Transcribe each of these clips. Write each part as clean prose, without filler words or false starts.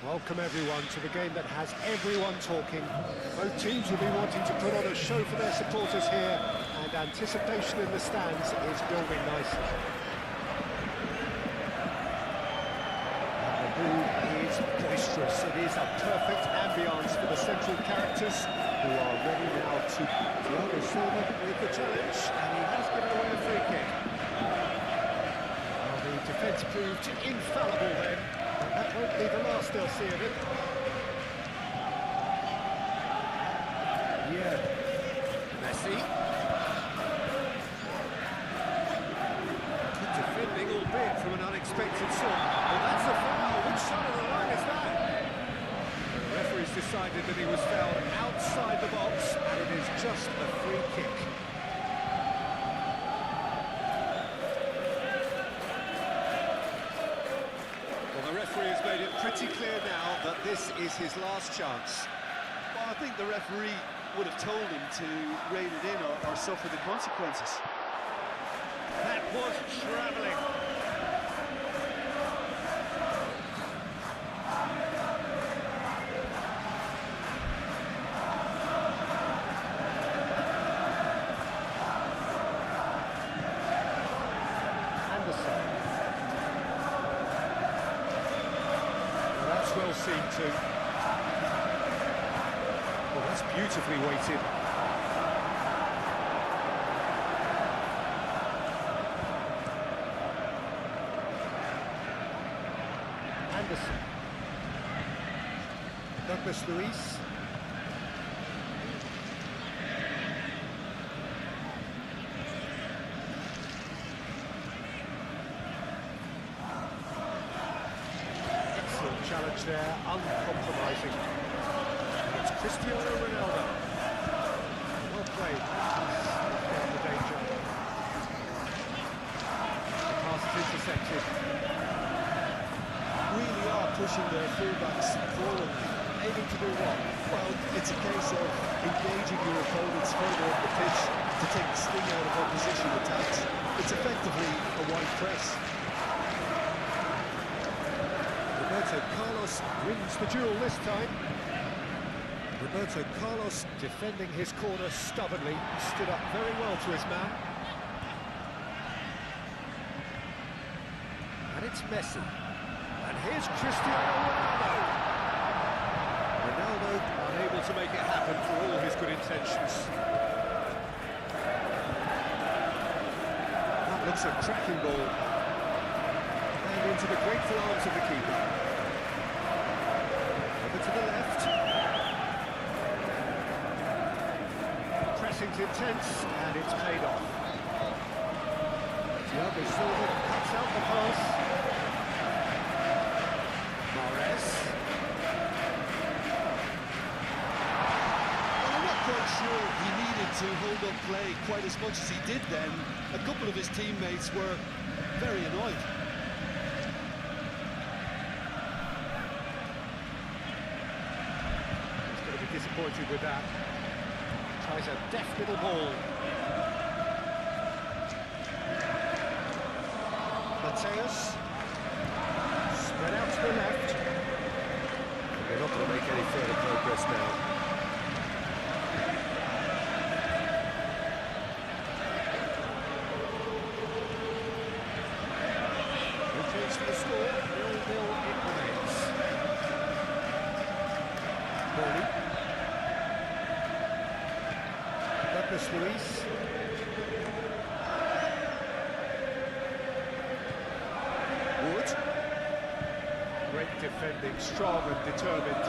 Welcome everyone to the game that has everyone talking. Both teams will be wanting to put on a show for their supporters here, and anticipation in the stands is building nicely. And the mood is boisterous. It is a perfect ambience for the central characters who are ready now to Thiago Silva with the challenge, and he has given away a free kick. Well, the defence proved infallible then. That won't be the last they'll see of it. Yeah. Messi. Good defending, albeit from an unexpected sort. Well, that's a foul. Which side of the line is that? The referee's decided that he was fouled outside the box, and it is just a free kick. Pretty clear now that this is his last chance. Well, I think the referee would have told him to rein it in or suffer the consequences. That was travelling. Well seen too. Well, that's beautifully weighted. Anderson. Douglas Luiz. Challenge there, uncompromising. It's Cristiano Ronaldo. Well played. Down the danger. The pass is intercepted. Really are pushing their fullbacks forward. Aiming to do what? Well, it's a case of engaging your opponents further up the pitch to take the sting out of opposition attacks. It's effectively a wide press. Roberto Carlos wins the duel this time. Roberto Carlos, defending his corner stubbornly, stood up very well to his man. And it's Messi. And here's Cristiano Ronaldo. Ronaldo unable to make it happen for all his good intentions. That looks a cracking ball. And into the grateful arms of the keeper. Over to the left. Pressing's intense, and it's paid off. Thiago Silva cuts out the pass. Mahrez. Well, I'm not quite sure he needed to hold up play quite as much as he did then. A couple of his teammates were very annoyed. Disappointed with that. Tries a deft little ball. Mateus. Spread out to the left. They're not going to make any further progress now. No change for the score. 0-0 it remains. Bowley. Douglas Luiz. Wood. Great defending, strong and determined.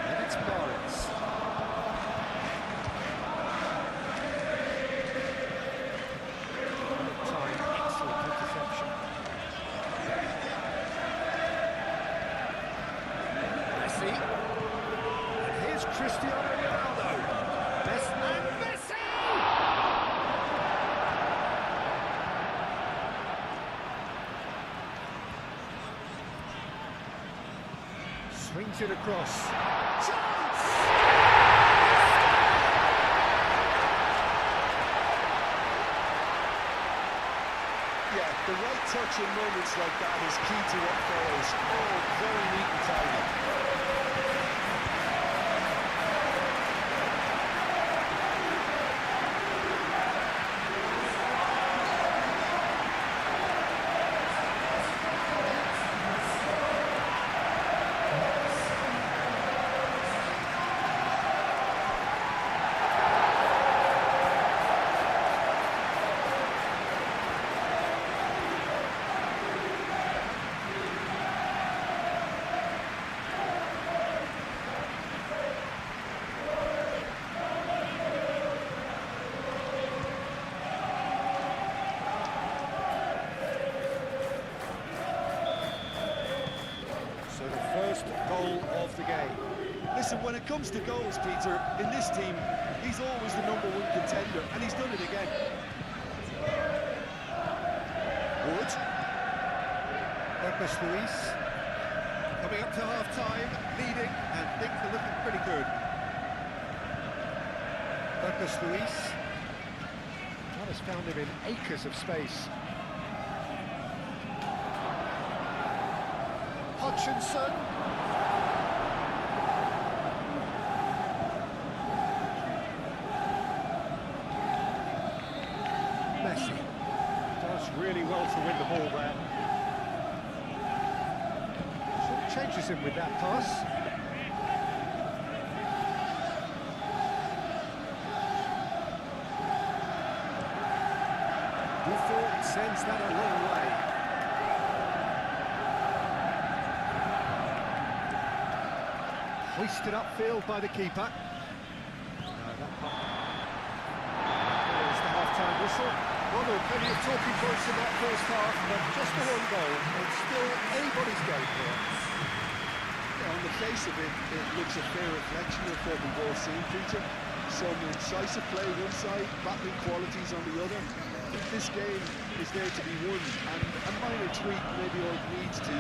And it's Barnes. Time, excellent interception. Messi. And here's Cristiano Ronaldo. Swings it across. Chance! Yeah, The right touch in moments like that is key to what follows. Oh, very neat and tidy. So the first goal of the game. Listen, when it comes to goals, Peter, in this team, he's always the #1 contender, and he's done it again. Wood. Purpose Luis. Coming up to half-time, leading, and things are looking pretty good. Purpose Luis. That has found him in acres of space. Hutchinson. Messi does really well to win the ball there. Sort of changes him with that pass. Buffon sends that a long way. Hoisted upfield by the keeper. There's the half-time whistle. Well, there were plenty of talking points in that first half, but just the one goal. It's still anybody's game here. Yeah, on the face of it, it looks a fair reflection of what we've all seen, Peter. Some incisive play one side, battling qualities on the other. I think this game is there to be won, and a minor tweak maybe all it needs to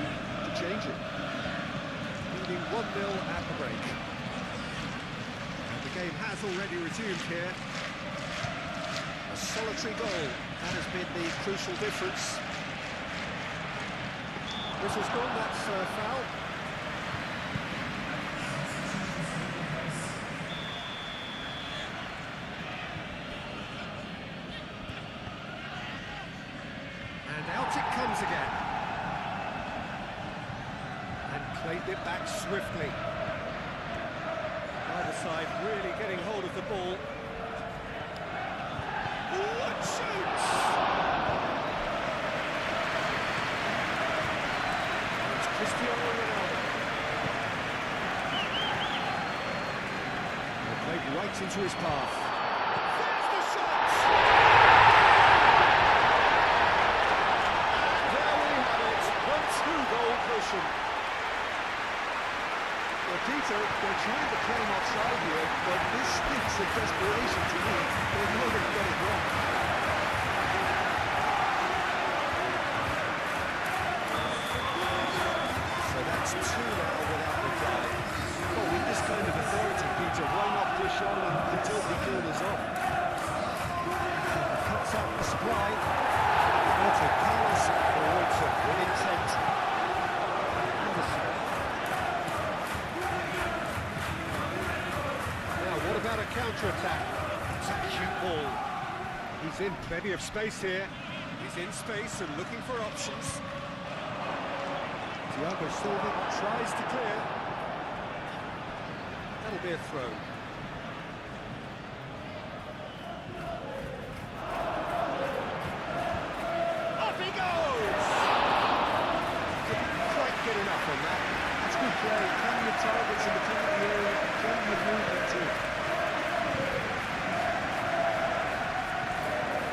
change it. Leading 1-0 at the break. And the game has already resumed here. A solitary goal. That has been the crucial difference. Whistle's gone, that's a foul. And out it comes again. And played it back swiftly. Either side really getting hold of the ball. What shoots! It's Cristiano Ronaldo. They played right into his path. There's the shot! There we have it, 1-2 goal cushion. Well, Peter, they're trying to claim offside here, but this stinks of desperation to me. They know they've got it wrong. So that's 2 now without reply. Well, with this kind of authority, Peter, why not push on until the corner's off? Cuts up the supply. Roberto Carlos forward to winning Trent. Anderson. Now, what about a counter-attack? It's a cute ball. He's in plenty of space here. He's in space and looking for options. Thiago Silva tries to clear. That'll be a throw. Up he goes! Couldn't quite get enough on that. That's good play. Plenty of targets in the penalty area, plenty of movement too.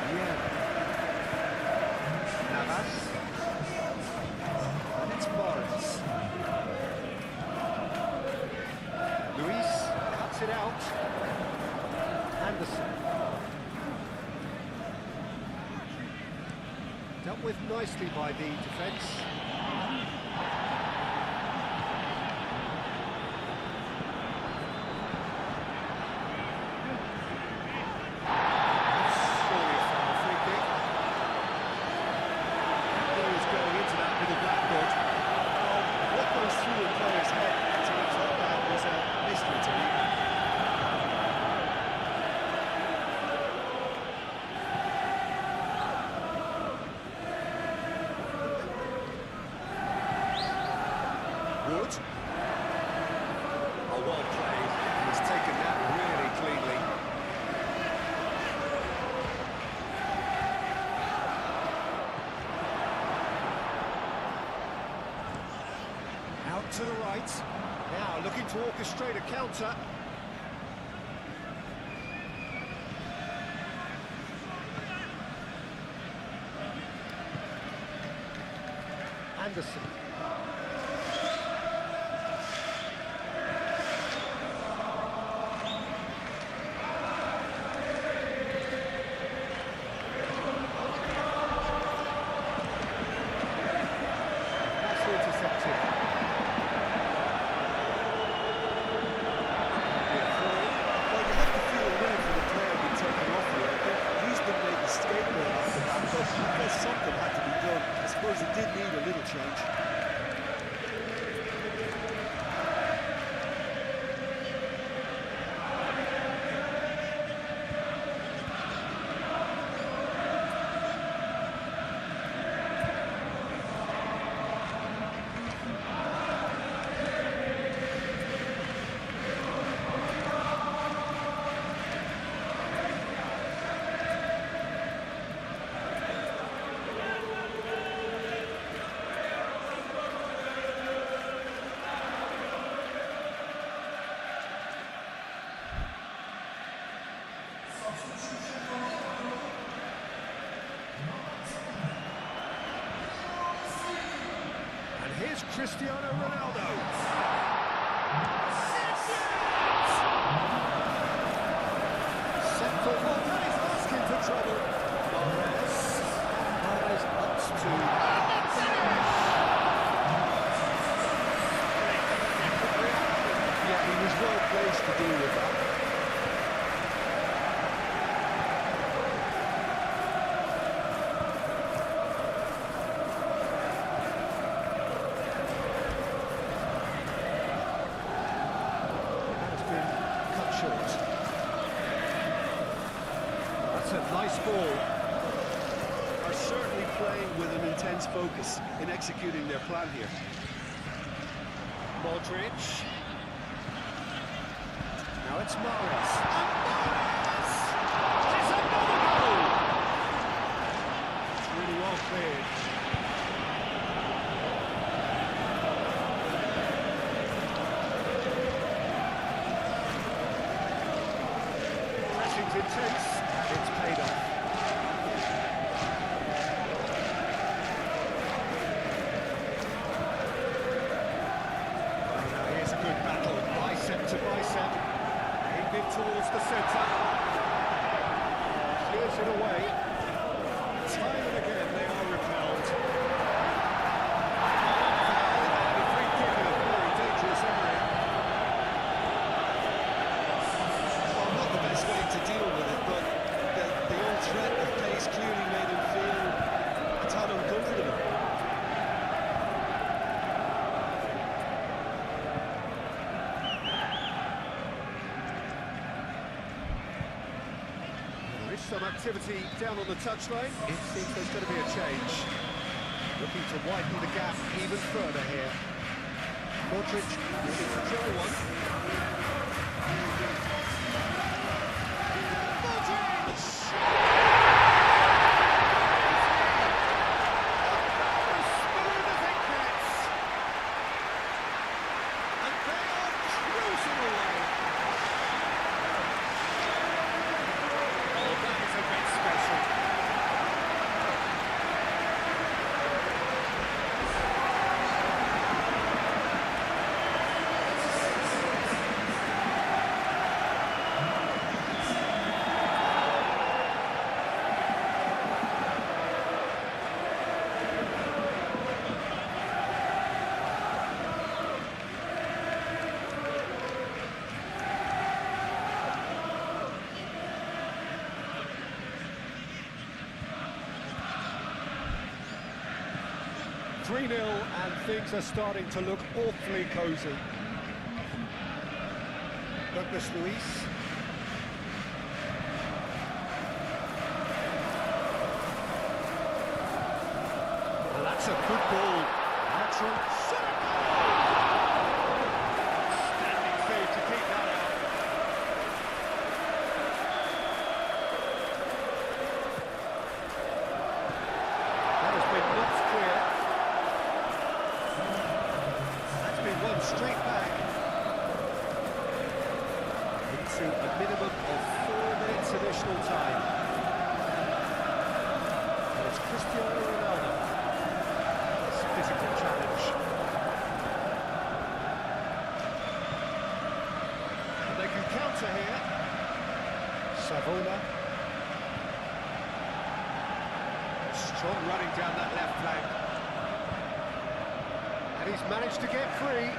Yeah. Navas. And it's Morris. Luis cuts it out. Anderson. Dealt with nicely by the defence. Surely a foul free kick. it. Now looking to orchestrate a counter. Anderson. Something had to be done. I suppose it did need a little change. Here's Cristiano Ronaldo. Set for one, and he's asking for trouble. Mahrez ups to... Yeah, he was well placed to deal with that. That's a nice ball. Are certainly playing with an intense focus in executing their plan here. Modric. Now it's Mahrez. And Mahrez! It's another goal! It's really well cleared. Pressing's intense. It's paid off. Oh, now here's a good battle, bicep to bicep. Aimed it towards the centre. Clears it away. Time and again they are repelled. The free kick in a very dangerous area. Well, not the best way to deal with it, but the old threat of pace clearly made him feel a tad uncomfortable. There is some activity down on the touchline. It seems there's going to be a change. Looking to widen the gap even further here. Modric looking to try one. Three 0 and things are starting to look awfully cosy. Douglas Luiz. Well, that's a good ball. Natural. Standing save to keep that out. That has been knocked clear. That's been one straight to a minimum of 4 minutes additional time. And it's Cristiano Ronaldo. It's a physical challenge. And they can counter here. Savona. Strong running down that left flank. And he's managed to get free.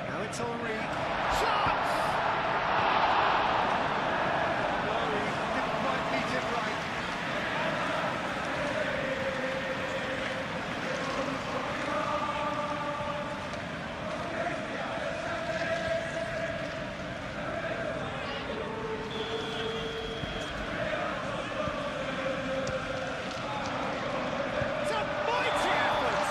Now it's Henry. Chance! No, he didn't quite meet it right. It's a mighty effort!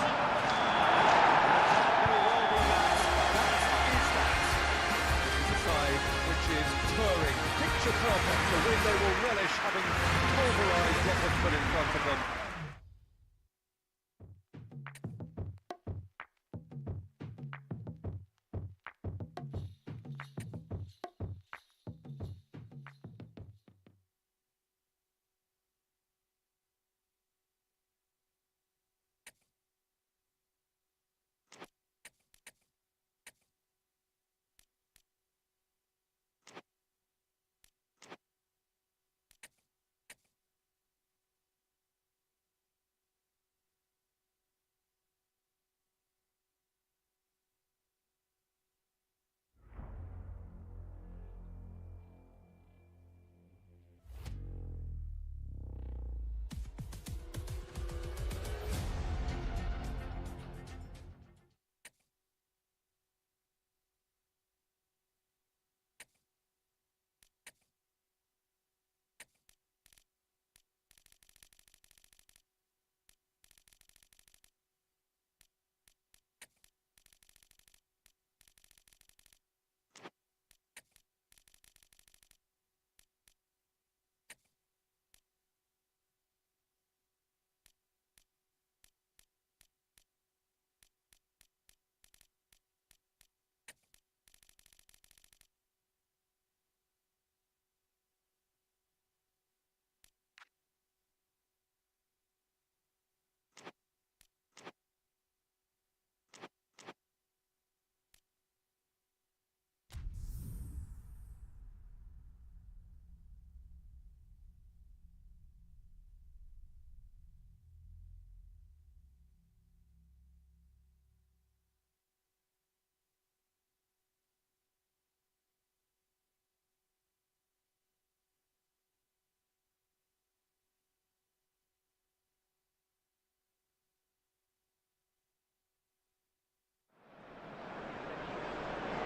Picture perfect, the win they will relish, having pulverised what was put in front of them.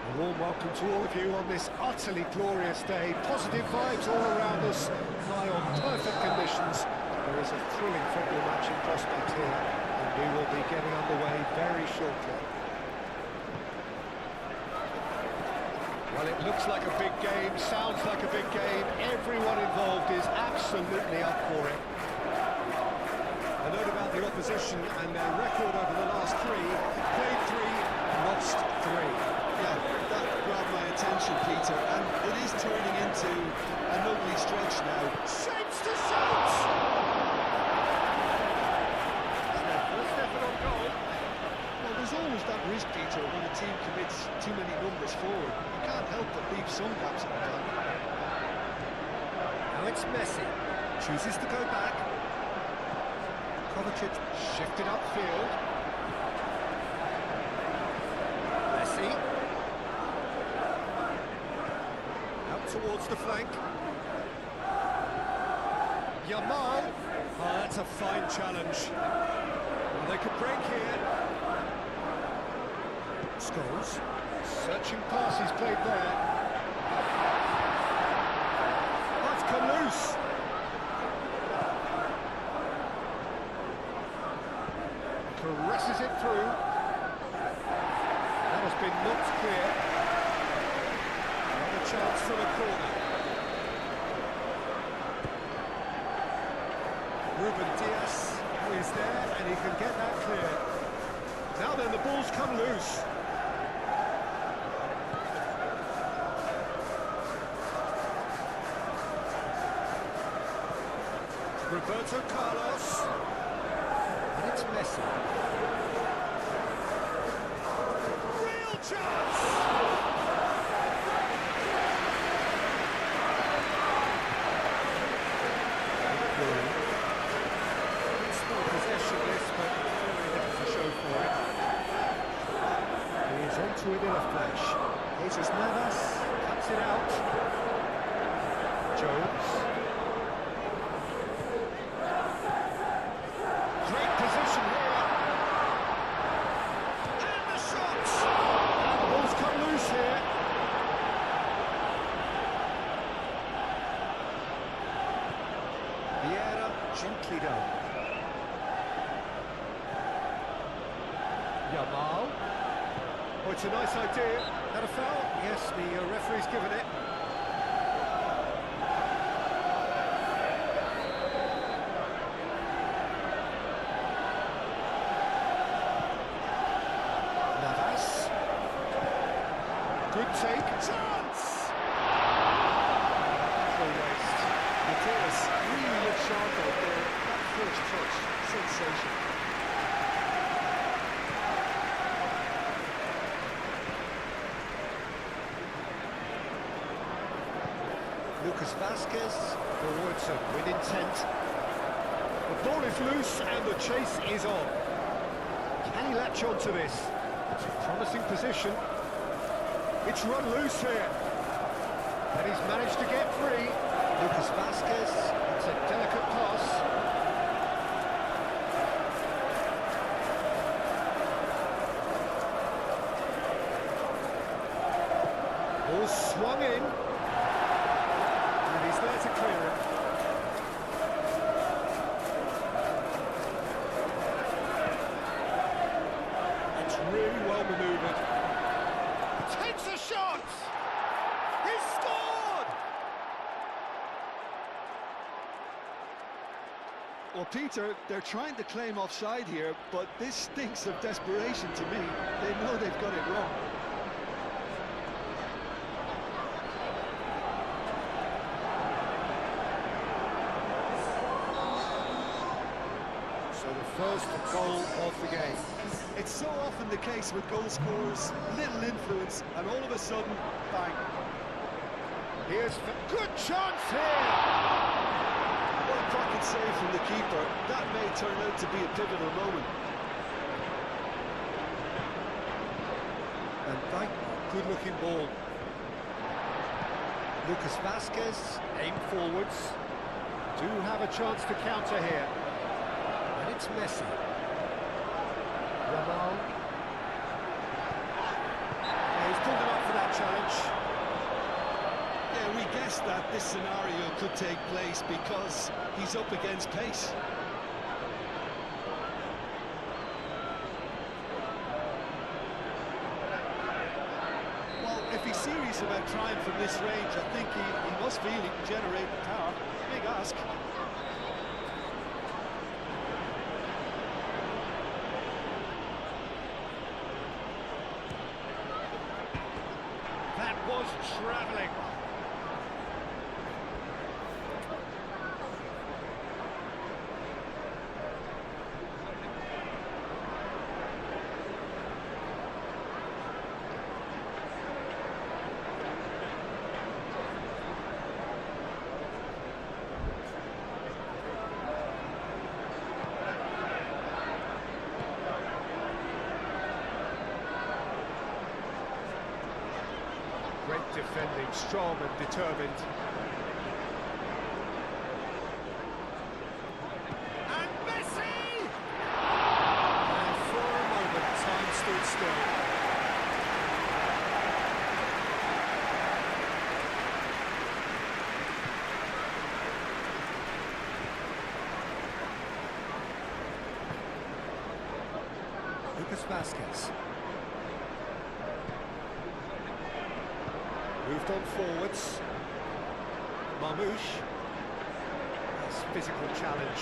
A warm welcome to all of you on this utterly glorious day. Positive vibes all around us, high on perfect conditions. There is a thrilling football match in prospect here, and we will be getting underway very shortly. Well, it looks like a big game, sounds like a big game. Everyone involved is absolutely up for it. A note about the opposition and their record over the last three: played 3, lost 3. Yeah, that grabbed my attention, Peter, and it is turning into an ugly stretch now. Shapes to shoot! First effort on goal. Well, there's always that risk, Peter, when a team commits too many numbers forward. You can't help but leave some gaps in the plan. Now it's Messi. Chooses to go back. Kovacic shifted upfield. Messi. Out towards the flank. Yamal. Oh, that's a fine challenge. Well, they could break here. Scholes. Searching pass he's played there. That's come loose. Caresses it through. That has been knocked clear. Another chance from a corner. Ruben Dias is there and he can get that clear. Now then, the ball's come loose. Roberto Carlos. And it's Messi. Real chance! It's still possession this, but very little to show for it. He is onto it in a flash. Jesus Navas cuts it out. Jones. Great position here. And the shot! And the ball's come loose here. Vieira gently done. Yamal. Oh, it's a nice idea. That a foul? Yes, the referee's given it. Navas. Good take. Chance! Full waste. Mateus really looked sharp out there. That first touch, sensational. Lucas Vazquez forwards and with intent. The ball is loose and the chase is on. Can he latch on to this? It's a promising position. It's run loose here. And he's managed to get free. Lucas Vazquez, it's a delicate pass. Ball swung in. He's there to clear it. It's really well manoeuvred. Takes a shot! He's scored! Well, Peter, they're trying to claim offside here, but this stinks of desperation to me. They know they've got it wrong. So the first goal of the game. It's so often the case with goal scorers, little influence, and all of a sudden, bang. Here's good chance here! What a pocket save from the keeper. That may turn out to be a pivotal moment. And Dyke, good-looking ball. Lucas Vazquez, aim forwards. Do have a chance to counter here. And it's Messi. Yamal. Yeah, he's pulled it up for that challenge. Yeah, we guessed that this scenario could take place because he's up against pace. Well, if he's serious about trying from this range, I think he must feel he can generate the power. Big ask. That was travelling. Great defending, strong and determined. And Messi! And for a moment, time stood still. Lucas Vazquez. Moved on forwards. Marmoush. Nice physical challenge.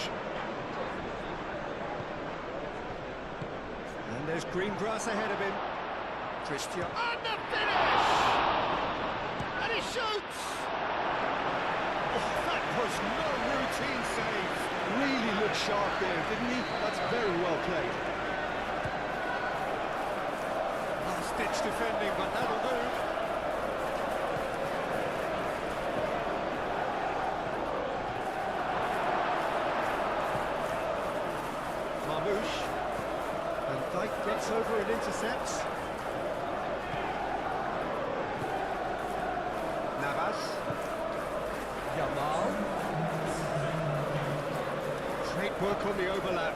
And there's green grass ahead of him. Christian. And the finish! And he shoots! Oh, that was no routine save. Really looked sharp there, didn't he? That's very well played. Last-ditch defending, but that'll do. Marmoush. And Dijk gets over and intercepts. Navas. Yamal. Great work on the overlap.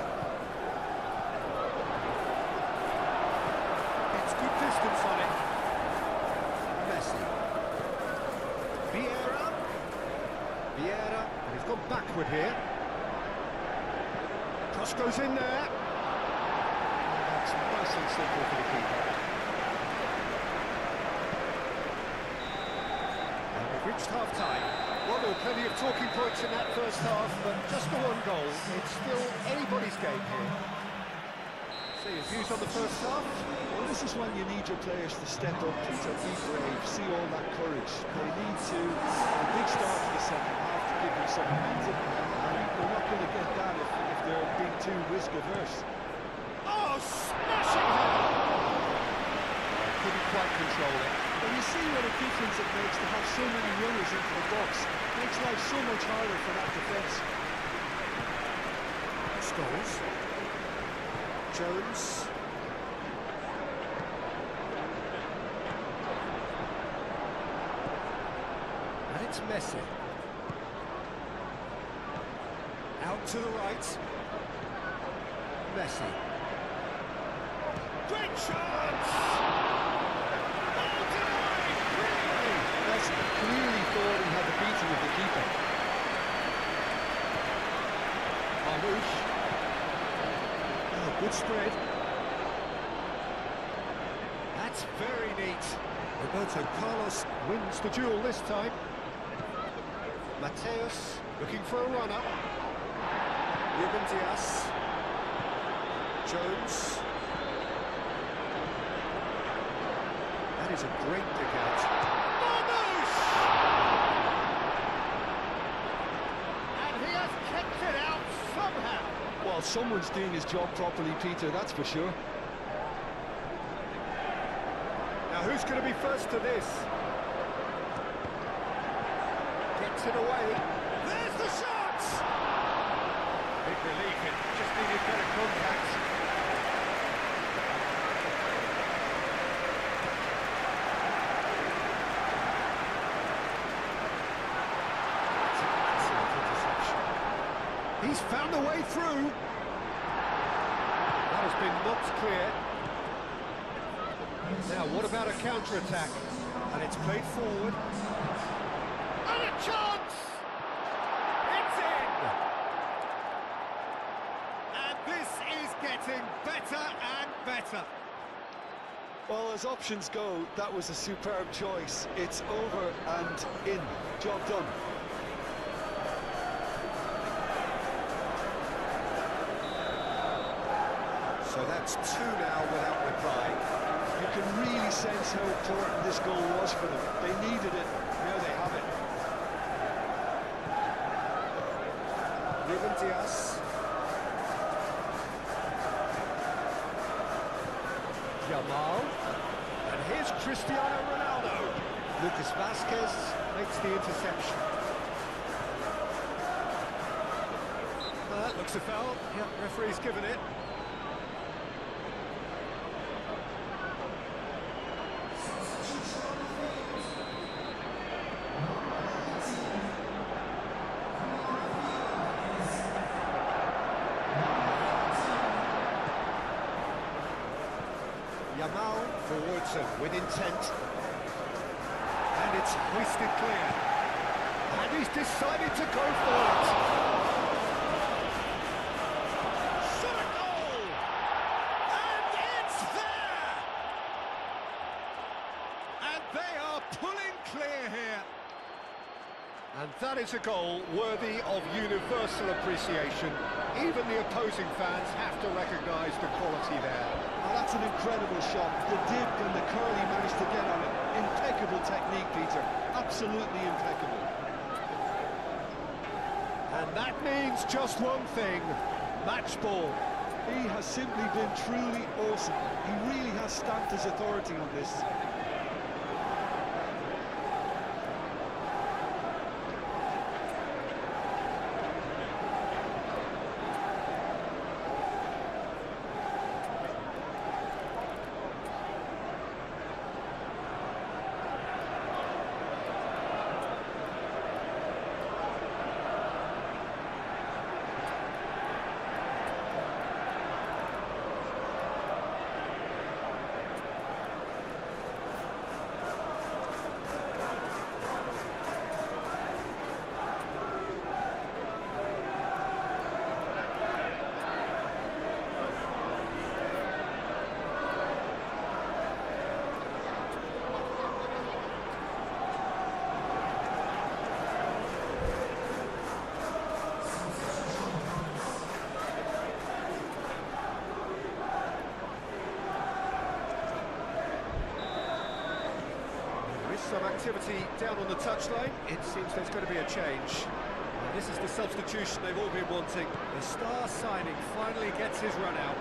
It's good distance on it. Messi. Vieira. And he's gone backward here. Cross goes in there. That's nice and simple for the keeper. And we've reached half-time. Well, there were plenty of talking points in that first half, but just the one goal. It's still anybody's game here. See his views on the first half. Well, this is when you need your players to step up, Peter, be brave, see all that courage. They need to a big start to the second half to give them some momentum. And they're not going to get that if they're being too risk-averse. Oh, smashing header! Couldn't quite control it. Well, you see what a difference it makes to have so many runners into the box. Makes life so much harder for that defence. Scholes. Jones. And it's Messi. Out to the right. Messi. Great chance! Clearly thought he had the beating of the keeper. Marmoush. Oh, good spread. That's very neat. Roberto Carlos wins the duel this time. Mateus looking for a runner. Ruben Dias. Jones. That is a great pick out. Well, someone's doing his job properly, Peter, that's for sure. Now, who's going to be first to this? Gets it away. There's the shot! Big relief, it just needed better contact. He's found a way through. That has been knocked clear. Now, what about a counter-attack? And it's played forward. And a chance! It's in! And this is getting better and better. Well, as options go, that was a superb choice. It's over and in. Job done. So that's two now without reply. You can really sense how important this goal was for them. They needed it. Now they have it. Ruben Dias. Yamal. And here's Cristiano Ronaldo. Lucas Vazquez makes the interception. That looks a foul. Yeah, referee's given it. Yamal forwards and with intent. And it's hoisted clear. And he's decided to go for it. Shot a goal! And it's there! And they are pulling clear here. And that is a goal worthy of universal appreciation. Even the opposing fans have to recognise the quality there. Well, that's an incredible shot. The dip and the curl he managed to get on it. Impeccable technique, Peter. Absolutely impeccable. And that means just one thing, match ball. He has simply been truly awesome. He really has stamped his authority on this. Some activity down on the touchline. It seems there's going to be a change. And this is the substitution they've all been wanting. The star signing finally gets his run out.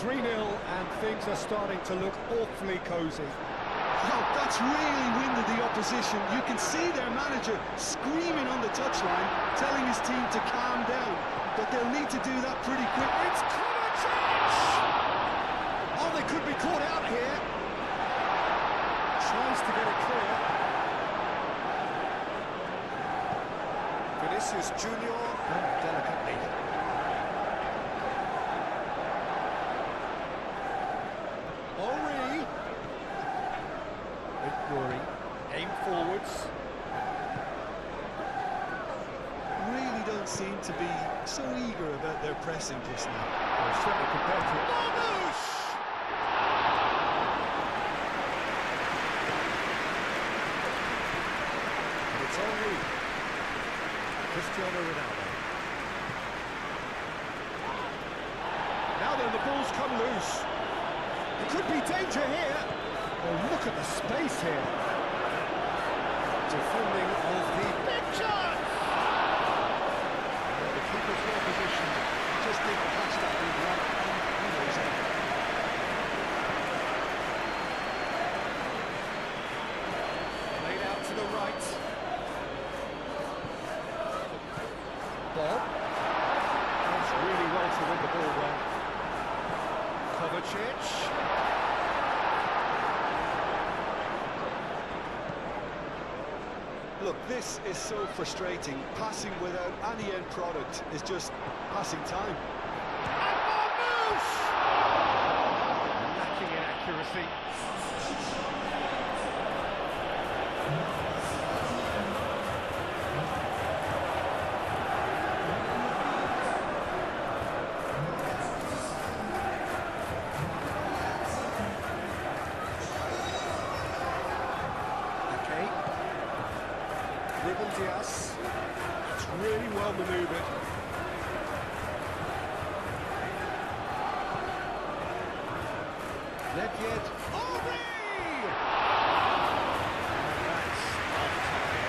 3-0 and things are starting to look awfully cosy. Oh, that's really winded the opposition. You can see their manager screaming on the touchline, telling his team to calm down. But they'll need to do that pretty quick. It's Kovacic! Oh, they could be caught out here. Tries to get it clear. Vinicius Junior, delicately. Henry. Rory, aim forwards. Really don't seem to be so eager about their pressing just now. Well, certainly compared to Marmoush! It's Henry. Cristiano Ronaldo. Now then, the ball's come loose. There could be danger here. Oh, look at the space here. Defending of the big chance. The keeper's well positioned. Just didn't catch that big one, and he knows it. Played out to the right. Bob. Does really well to win the ball there. Kovacic. Look, this is so frustrating. Passing without any end product is just passing time. And Marmoush! Lacking in accuracy. Ruben Dias. It's really well manoeuvred. Nedved. Henry! And that's off-time.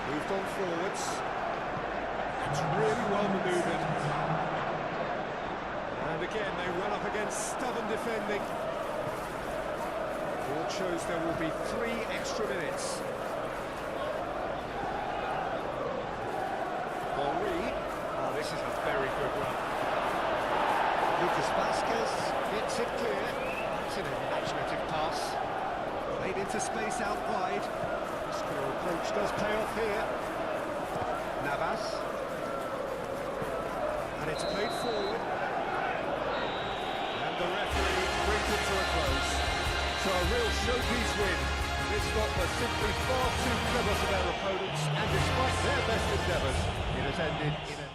Moved on forwards. It's really well manoeuvred. And again, they run up against stubborn defending. Board shows there will be 3 extra minutes. Henry. Oh, this is a very good run. Lucas Vazquez gets it clear. It's an imaginative pass. Played into space out wide. This approach does pay off here. Navas. And it's played forward. And the referee brings it to a close. So a real showpiece win. This lot were simply far too clever for their opponents, and despite their best endeavours, it has ended in a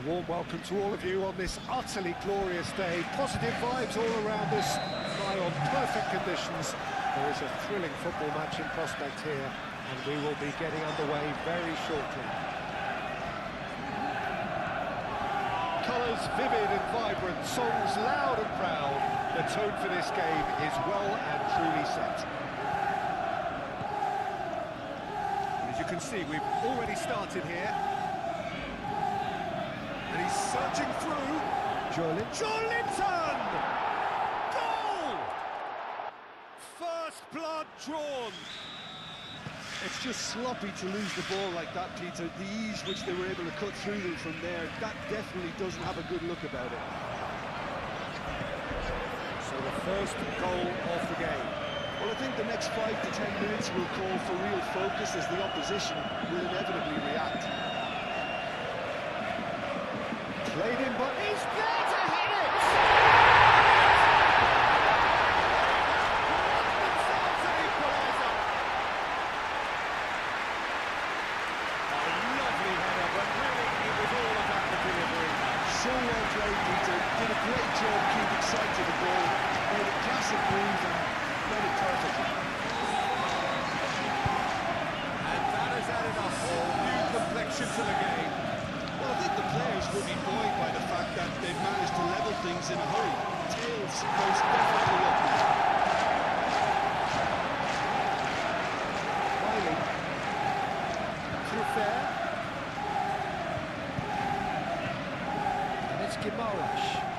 A warm welcome to all of you on this utterly glorious day. Positive vibes all around us, nigh on perfect conditions. There is a thrilling football match in prospect here, and we will be getting underway very shortly. Colours vivid and vibrant, songs loud and proud. The tone for this game is well and truly set. As you can see, we've already started here. And he's surging through. Joelinton! Goal! First blood drawn. It's just sloppy to lose the ball like that, Peter. The ease which they were able to cut through them from there, that definitely doesn't have a good look about it. So the first goal of the game. Well, I think the next 5 to 10 minutes will call for real focus as the opposition will inevitably react. Played in, but he's there to hit it! Themselves an equaliser! A lovely header, but really it was all about the delivery. So well played, Peter. Did a great job keeping sight of the ball. Made a classic move and played it perfectly. And that has added a whole new complexion to the game. Well, I think the players will be buoyed by the fact that they've managed to level things in a hurry. Tails most definitely up now. Wiley. Through fair. And it's Guimaraes.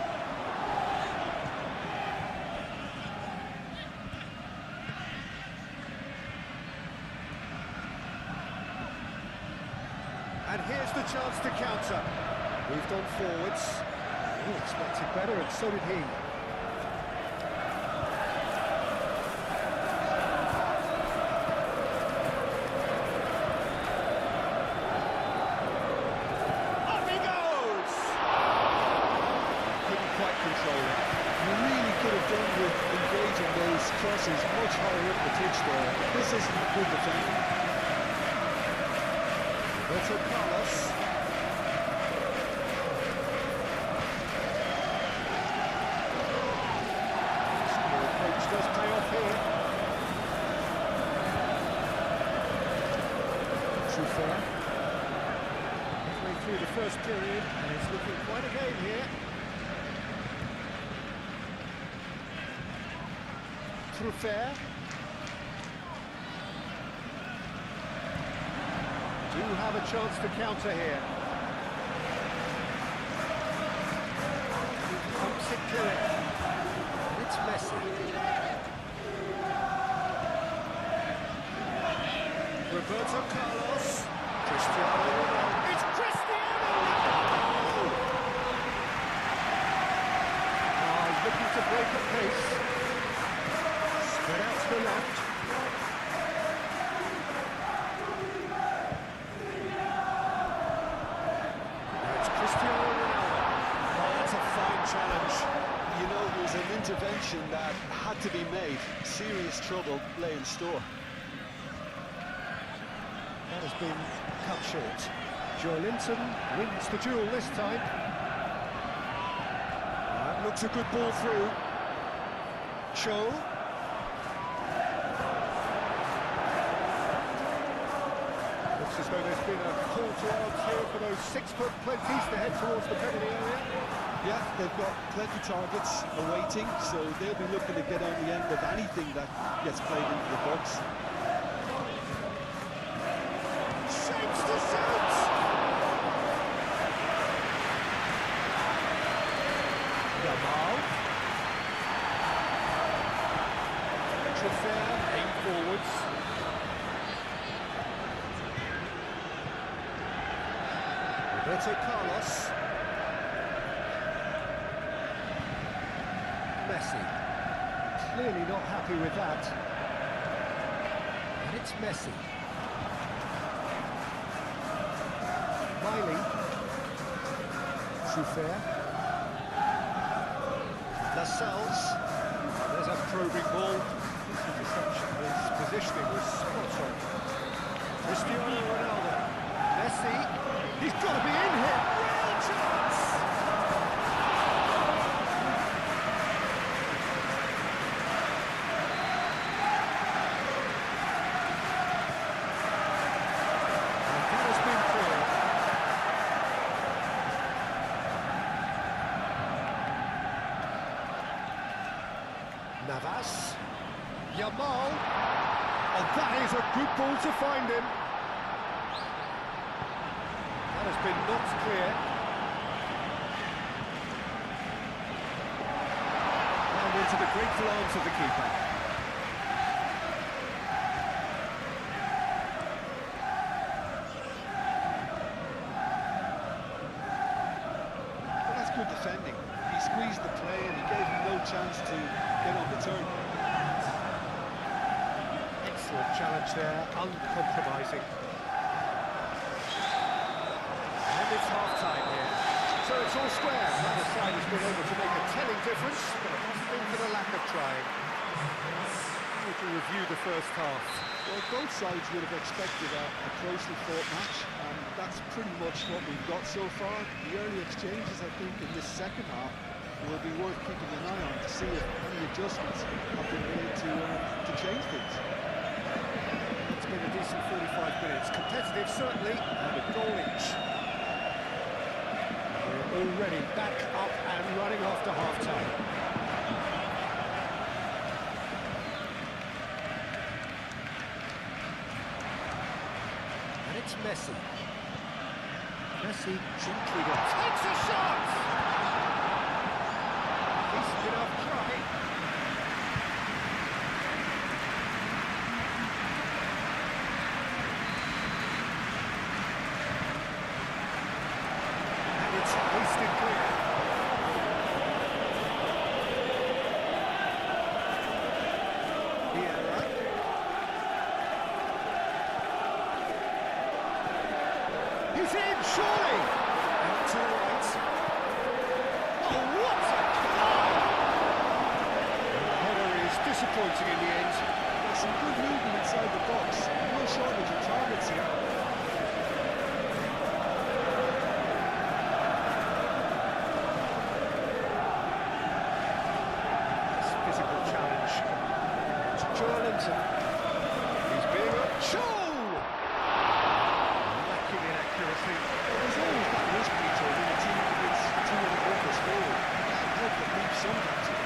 And here's the chance to counter. Moved on forwards. He expected better, and so did he. Up he goes! Couldn't quite control it. You really could have done with engaging those crosses much higher up the pitch there. This isn't good defending. Roberto Carlos. Small approach does pay off here. Truffert. Halfway through the first period, and it's looking quite a game here. Truffert. Do have a chance to counter here. He pumps it clear. And it's Messi. Roberto Carlos. Cristiano Ronaldo. It's Cristiano Ronaldo! Looking to break the pace. Spread out to the left. Challenge. You know, it was an intervention that had to be made. Serious trouble lay in store. That has been cut short. Joelinton wins the duel this time. That looks a good ball through. Cho. Looks as though there's been a call to arms here for those 6-foot plenties to head towards the penalty area. Yeah, they've got plenty targets awaiting, so they'll be looking to get on the end of anything that gets played into the box. Shapes to shoot! Yamal. Truffert aim forwards. Roberto Carlos. Messi. Clearly not happy with that. And it's Messi. Miley. Truffert. Lascelles. There's a probing ball. This interception, his positioning was spot on. Cristiano Ronaldo. Messi. He's got to be in here. Real chance! And that has been cleared. Navas. Yamal. Oh, that is a good ball to find him. That has been knocked clear. And into the grateful arms of the keeper. Well, that's good defending. He squeezed the play and he gave him no chance to get on the turn. Excellent challenge there, uncompromising. And it's half-time here. So it's all square. Neither side has been able to make a telling difference, but it must have been for the lack of trying. We can review the first half. Well, both sides would have expected a closely fought match, and that's pretty much what we've got so far. The early exchanges, I think, in this second half will be worth keeping an eye on to see if any adjustments have been made to change things. It's been a decent 45 minutes. Competitive, certainly, and a goal each. We're already back up and running after half-time. And it's Messi. Messi gently takes a shot! Decent enough try. And it's hoisted clear. Vieira. He's in, surely! Out to the right. Oh, what a goal! The header is disappointing in the end. There's some good movement inside the box. No shortage of targets here. It's a physical challenge. It's Joelinton. He's being up. Show! Lacking in accuracy. There's always that risk, Peter, when a team commits too many overs forward. That help them leave some danger.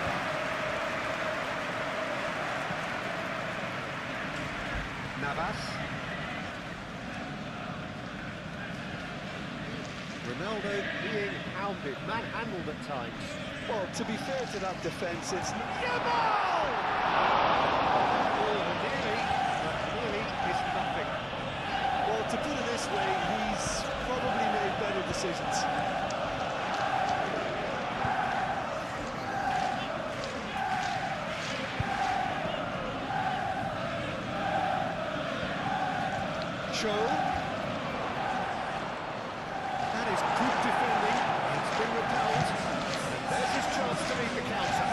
Navas. Ronaldo being hounded, manhandled at times. Well, to be fair to that defence, it's Yamal! Oh, nearly, but nearly is nothing. well, to put it this way, he's probably made better decisions. Cho. That is good defending. It's been repelled. And there's his chance to meet the counter.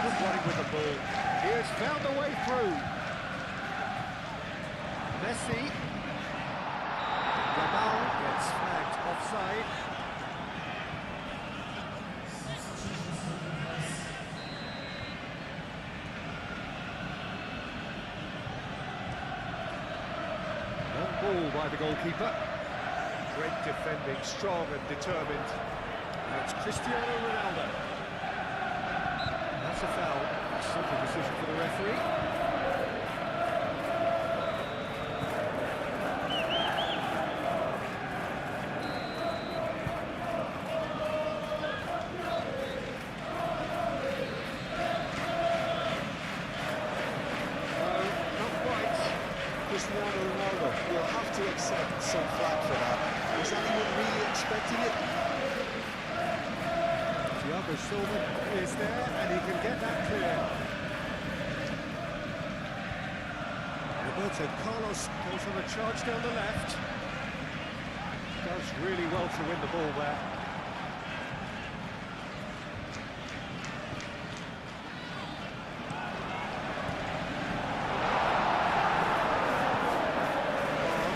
Good running with the ball. He has found a way through. Messi. Yamal gets flagged offside. Long ball by the goalkeeper. Great defending, strong and determined. That's Cristiano Ronaldo. That's a foul. A simple decision for the referee. No, not quite. Cristiano Ronaldo will have to accept some flack for that. Was anyone really expecting it? Thiago Silva is there and he can get that clear. Roberto Carlos goes on a charge down the left. Does really well to win the ball there.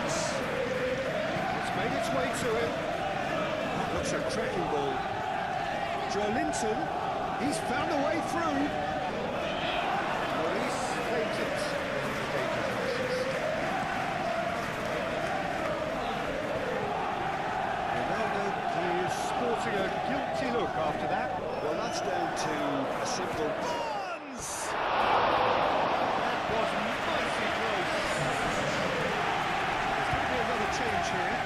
It's made its way to him. That That's a cracking ball. Joelinton, he's found a way through. Maurice claims it in the danger passes. Ronaldo is sporting a guilty look after that. Well, that's down to a simple... Bonds! That was mighty close. There's going to be another change here.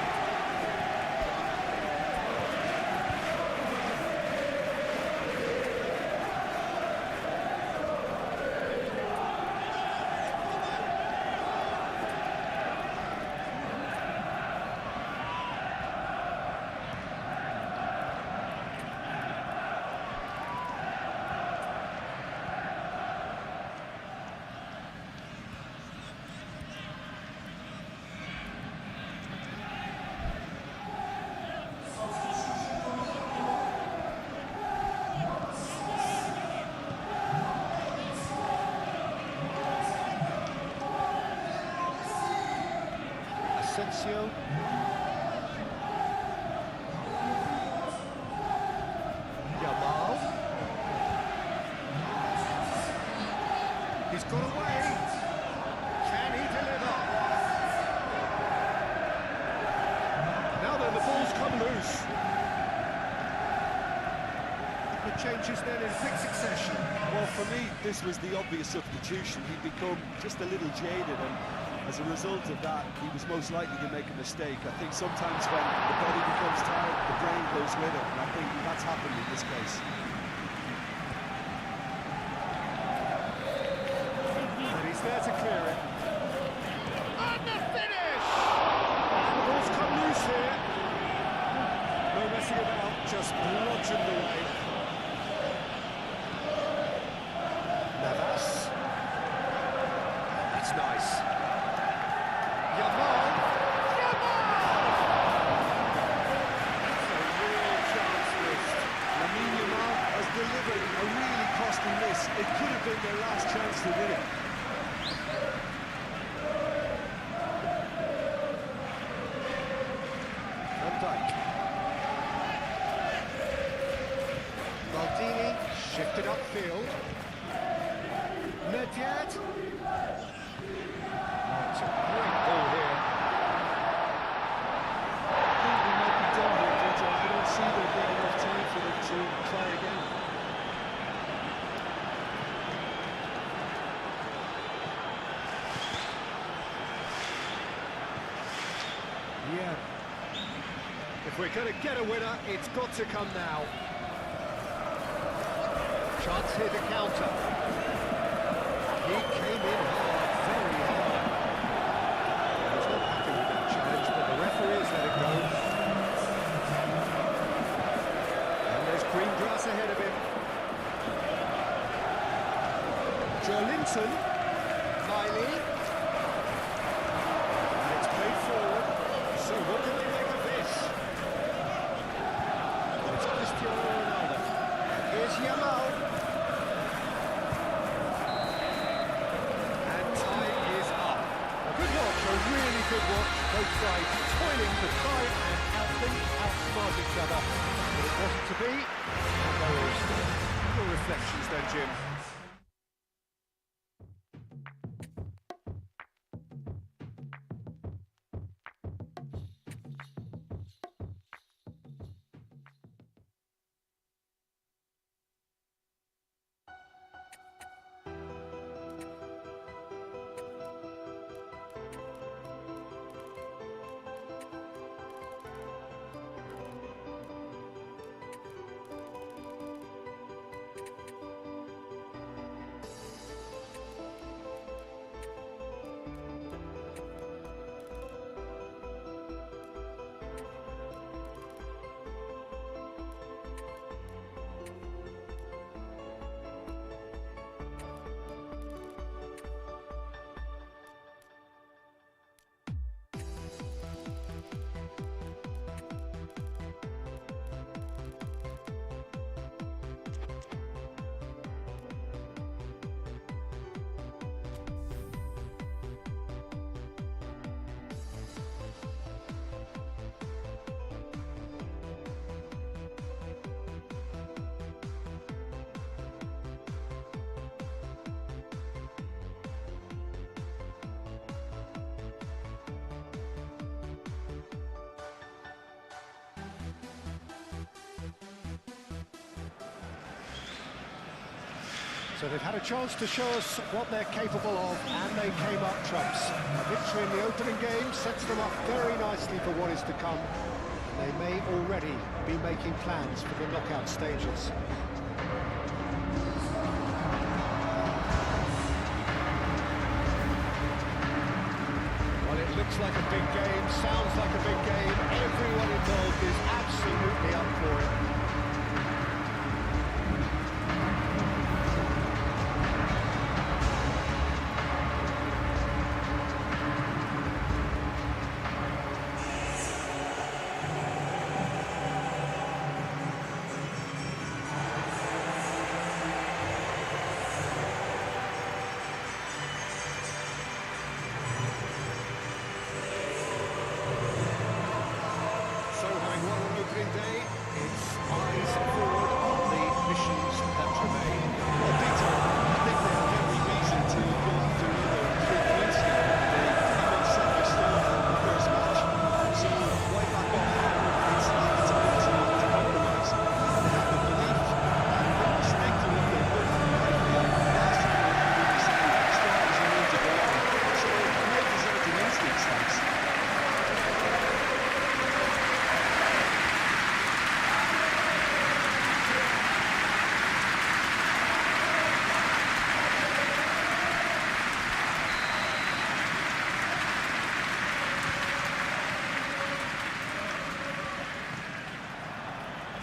Asensio. Yamal. He's got away. Can he deliver? Now then, the ball's come loose. The changes then in quick succession. Well, for me, this was the obvious substitution. He'd become just a little jaded, and as a result of that, he was most likely to make a mistake. I think sometimes when the body becomes tired, the brain goes with it, and I think that's happened in this case. And he's there to clear it. And the finish! And the ball's come loose here. No messing about, just bludgeoned away. Navas. That's nice. Yamal! That's a real chance missed. Lamine Yamal has delivered a really costly miss. It could have been their last chance to win it. Van Dijk. Maldini shifted upfield. Nedved. Oh, it's a great ball here. I think we might be done here, Peter. I don't see there being enough time for them to try again. Yeah. If we're going to get a winner, it's got to come now. Chance here to counter. He came in hard, very hard. He's not happy with that challenge, but the referee's let it go. And there's green grass ahead of him. Joelinton. Miley. And it's played forward. So what can they make of this? It's Cristiano Ronaldo. Here's Yamal. And time is up. A good watch, a really good watch. Both sides toiling to try and outthink, outsmart each other. But it wasn't to be. And there is your reflections then, Jim. So they've had a chance to show us what they're capable of, and they came up trumps. A victory in the opening game sets them up very nicely for what is to come. They may already be making plans for the knockout stages. Well, it looks like a big game, sounds like a big game. Everyone involved is absolutely up for it.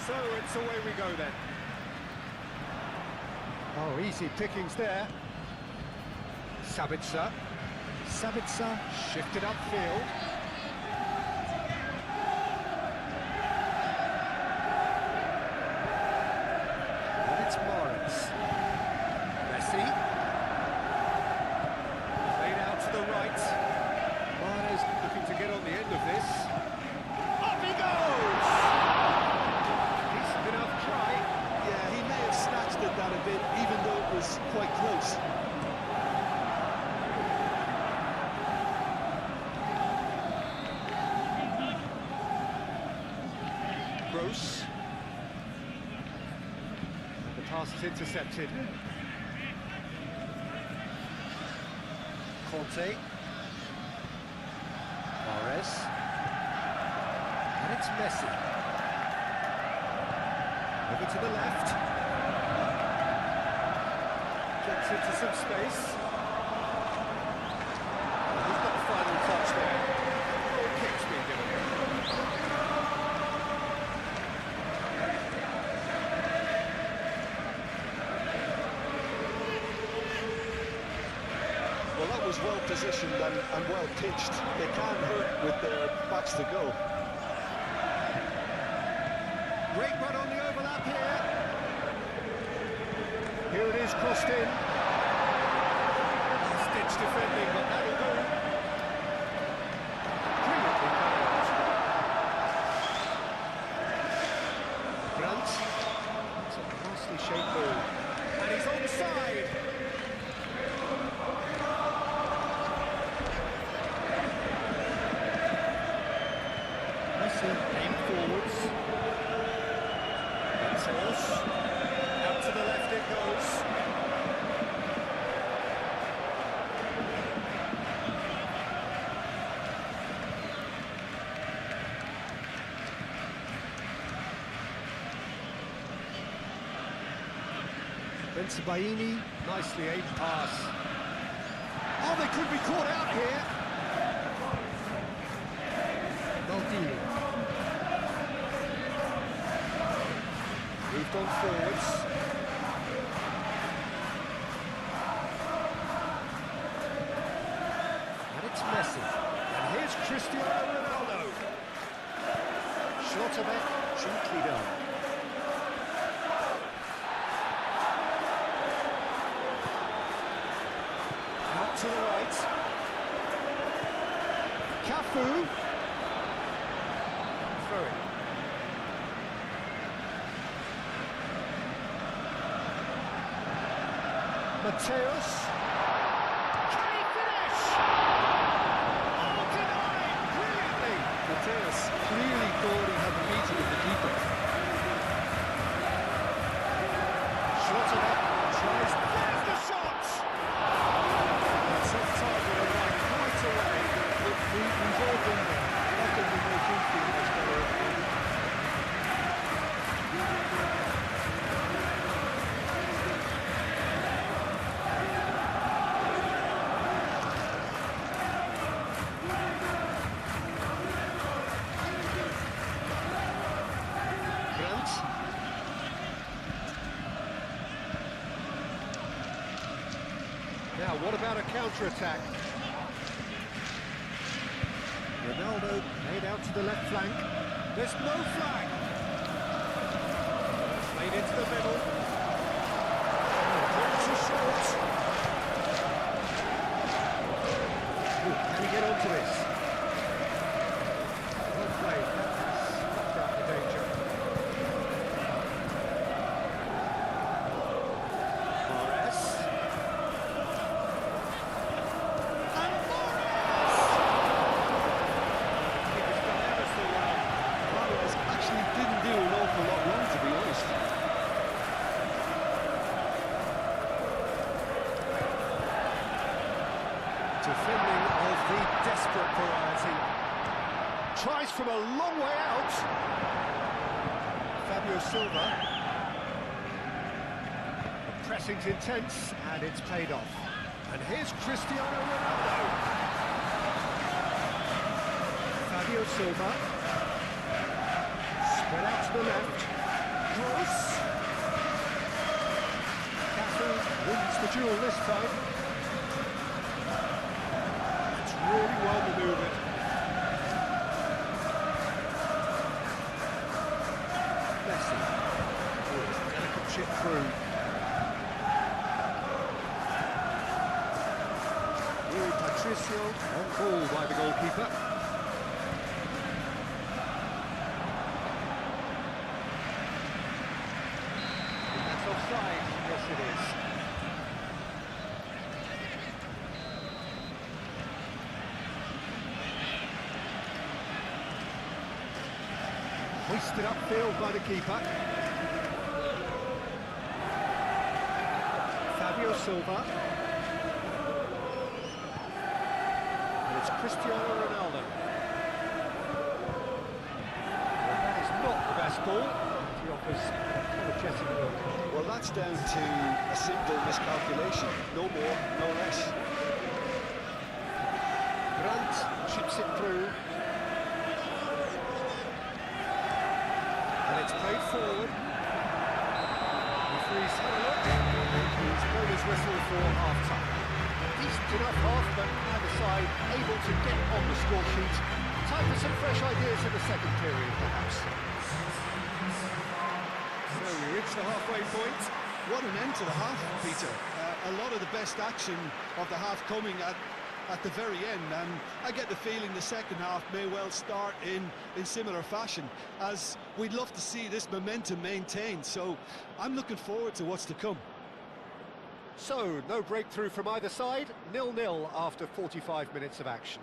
So it's away we go then. Oh, easy pickings there. Sabitzer. Sabitzer shifted upfield. And it's Morris. Messi. Played out to the right. Mahrez looking to get on the end of this. Up he goes! Decent enough try. Yeah, he may have snatched at that a bit, even though it was quite close. Gross. The pass is intercepted. Conte. Mahrez. And it's Messi. Over to the left. Gets into some space. He's got the final touch there. Goal kick's been given. Well, that was well positioned and well pitched. They can't hurt with their backs to go. Great run on the overlap here. Here it is, crossed in. Stitch defending, but that'll do. Brilliantly carried. Brandt. It's a nicely shaped ball. And he's onside. Messi aimed forwards. Out to the left it goes. Bensebaini, nicely aimed pass. Oh, they could be caught out here. Maldini. Moved on forwards. And it's Messi. And here's Cristiano Ronaldo. Schlotterbeck, gently done. Out to the right. Cafu. Throw it. Mateus. Can he finish? Oh, denied! Brilliantly! Mateus clearly thought he had the meeting with the keeper. Schlotterbeck tries feel much better at the moment. Grant. Now, what about a counter-attack? Ronaldo made out to the left flank. There's no flag. Played into the middle. Too short. Ooh, can he get onto this? Well played. That has snuffed out the danger. Mahrez. And Mahrez! Keeper's done ever so well. Mahrez actually didn't do an awful lot wrong, to be honest. Defending of the desperate variety. Tries from a long way out. Fabio Silva. The pressing's intense, and it's paid off. And here's Cristiano Ronaldo. Fabio Silva. Spread out to the left. Kroos. Cafu wins the duel this time. It's really well manoeuvred. Messi. Oh, delicate chip through. Rui Patricio on ball by the goalkeeper. And that's offside. Yes, it is. Hoisted upfield by the keeper. Fabio Silva. And it's Cristiano Ronaldo. Well, that is not the best ball. He offers an apologetic look. Well, that's down to a simple miscalculation. No more, no less. Grant chips it through. And it's played forward. Referee's had a look. He's blown his whistle for half-time. Decent enough half, but either side able to get on the score sheet. Time for some fresh ideas in the second period, perhaps. So we reach the halfway point. What an end to the half, Peter. A lot of the best action of the half coming at the very end, and I get the feeling the second half may well start in similar fashion, as we'd love to see this momentum maintained, so I'm looking forward to what's to come. So, no breakthrough from either side, 0-0 after 45 minutes of action.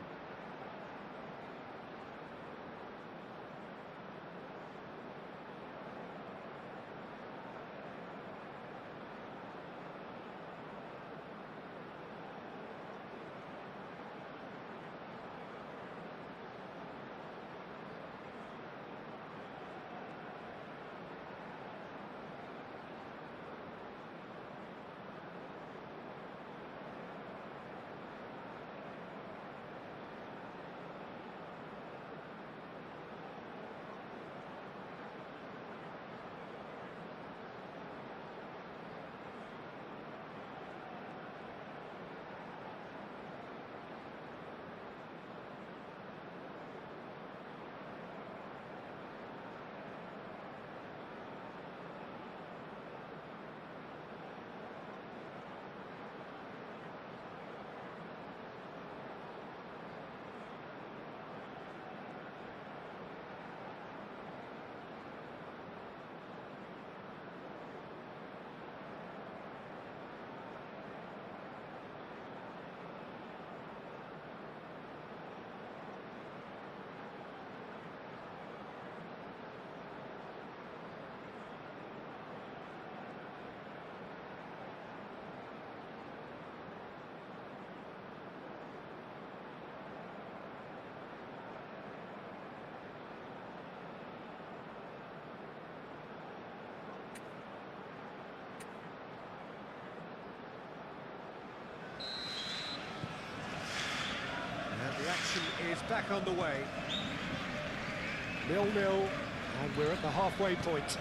is back on the way. 0-0, and we're at the halfway point.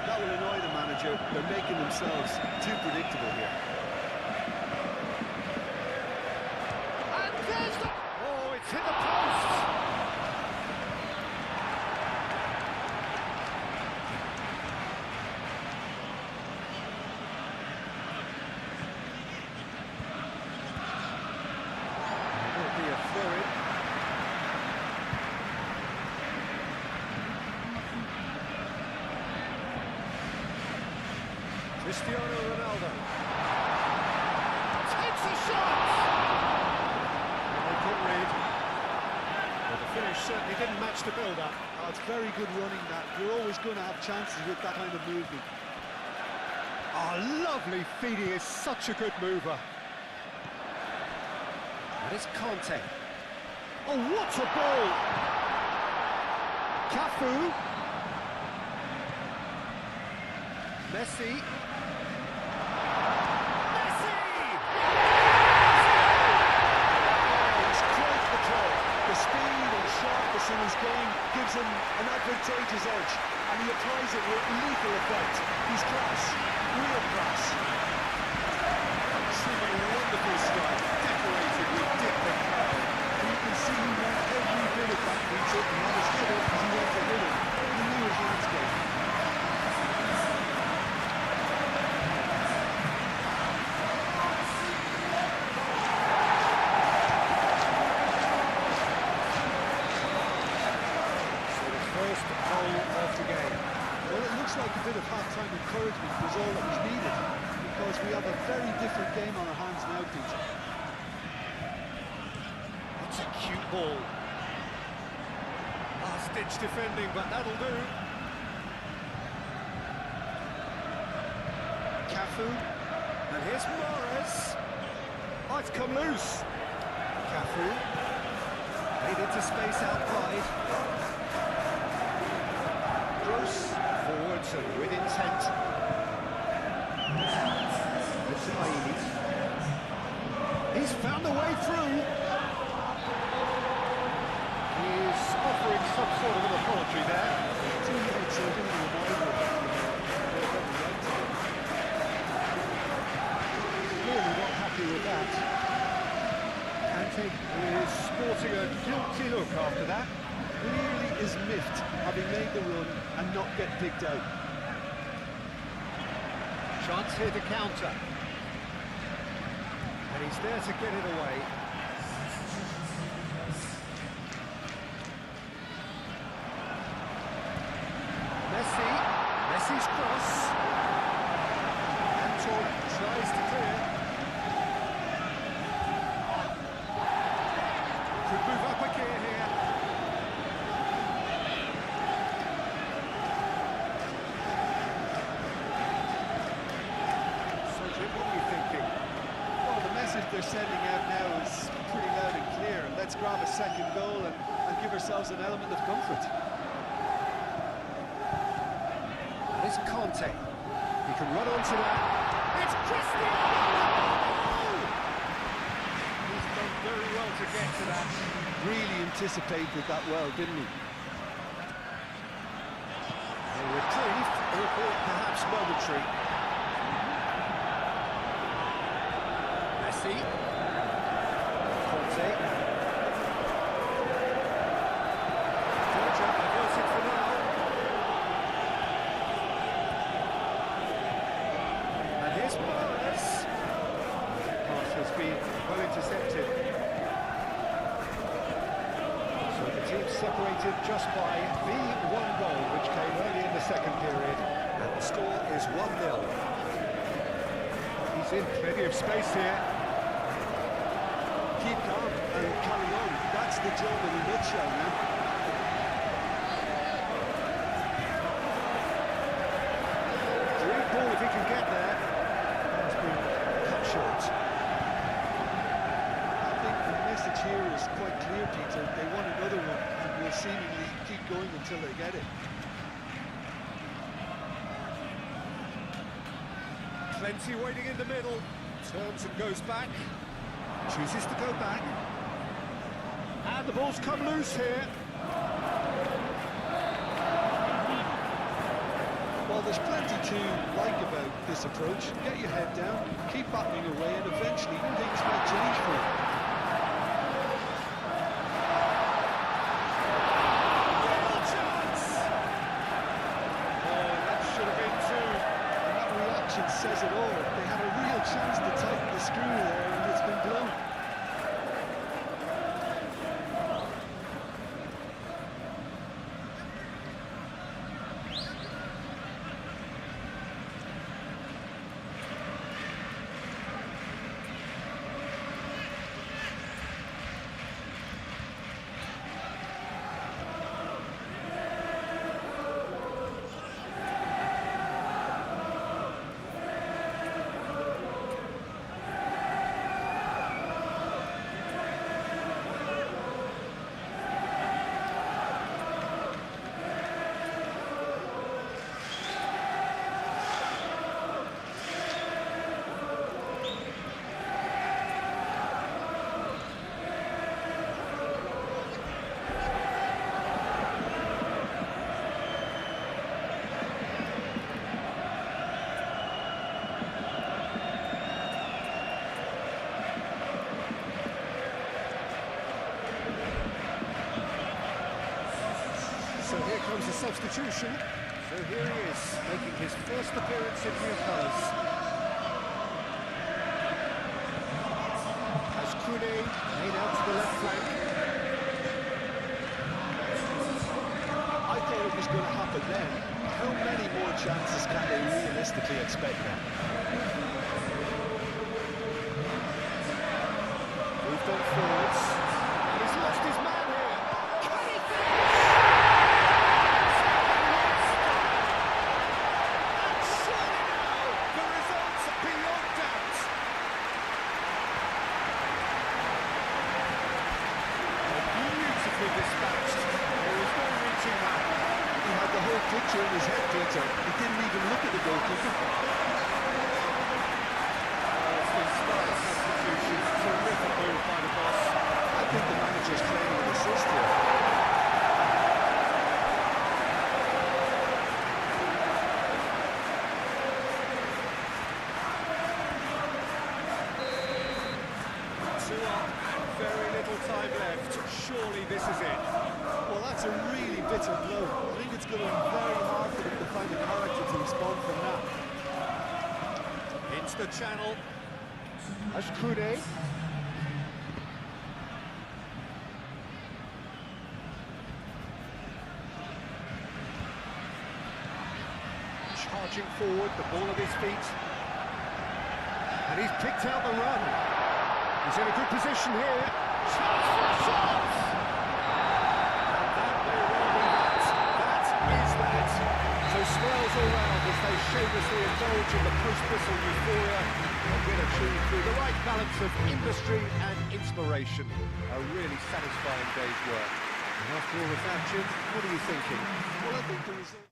That will annoy the manager. They're making themselves too predictable here. And there's the... Oh, it's hit the post! Cristiano Ronaldo takes a shot! And they couldn't read. Well, the finish certainly didn't match the build-up. Oh, it's very good running that. You're always going to have chances with that kind of movement. Oh, lovely feed. He is such a good mover. That is Conte. Oh, what a ball! Cafu. Messi. In his game gives him an advantageous edge, and he applies it with lethal effect. He's class, real class. Absolutely wonderful strike, decorated with dip and power. And you can see he went every bit of that Peter, and that is stood up as he went to hit him. He knew his landscape. Like a bit of half-time encouragement was all that was needed, because we have a very different game on our hands now, Peter. It's a cute ball. Last-ditch defending, but that'll do. Cafu, and here's Mahrez. Oh, it's come loose. Cafu, made into space out wide. Gross. Forwards and with intent. He's found a way through. He's offering some sort of an apology there. Teammates are going to be annoyed with him. Clearly not happy with that. Kante is sporting a guilty look after that. Really is miffed having made the run and not get picked out. Chance here to counter. And he's there to get it away. Messi's cross. Anton tries to clear. Could move up a gear here. They're sending out now is pretty loud and clear. Let's grab a second goal and give ourselves an element of comfort. It's Conte. He can run onto that. It's Cristiano! He's done very well to get to that. Really anticipated that well, didn't he? A reprieve, albeit perhaps momentary. Messi. Conte. Georgia averted for now. And here's Mahrez. Pass has been well intercepted. So the team separated just by the one goal, which came early in the second period. And the score is 1-0. He's in plenty of space here. Keep calm and carry on. That's the job in a nutshell now. Dream ball if he can get there. Has been cut short. I think the message here is quite clear, Peter. They want another one and will seemingly keep going until they get it. Plenty waiting in the middle. Turns and goes back. Chooses to go back. And the ball's come loose here. Well, there's plenty to like about this approach. Get your head down, keep battling away, and eventually things might change for you. Real chance! Oh, that should have been two. And that reaction says it all. They had a real chance to tighten the screw there, and it's been blown. So here comes the substitution. So here he is, making his first appearance in new colours. As Kune made out to the left flank. I thought it was going to happen then. How many more chances can they realistically expect now? Moved on forwards. And he's lost his man here. Can he finish? And surely now, the results are beyond doubt. Beautifully dispatched. There was no reaching that. He had the whole picture in his head, Peter. He didn't even look at the goalkeeper. It's been smart substitution. Terrific move by the boss. I think the manager's claiming an assist here. Two up and very little time left. Surely this is it. Well, that's a really bitter blow. I think it's going to be very hard for them to find the character to respond from that. Into the channel. As Kune. Charging forward, the ball at his feet. And he's picked out the run. He's in a good position here. Chance for a shot! And that may well be that. That is that. So smiles all round as they shamelessly indulge in the post-whistle euphoria. A win achieved through the right balance of industry and inspiration. A really satisfying day's work. And after all of that, Jim, what are you thinking? Well, I think the result...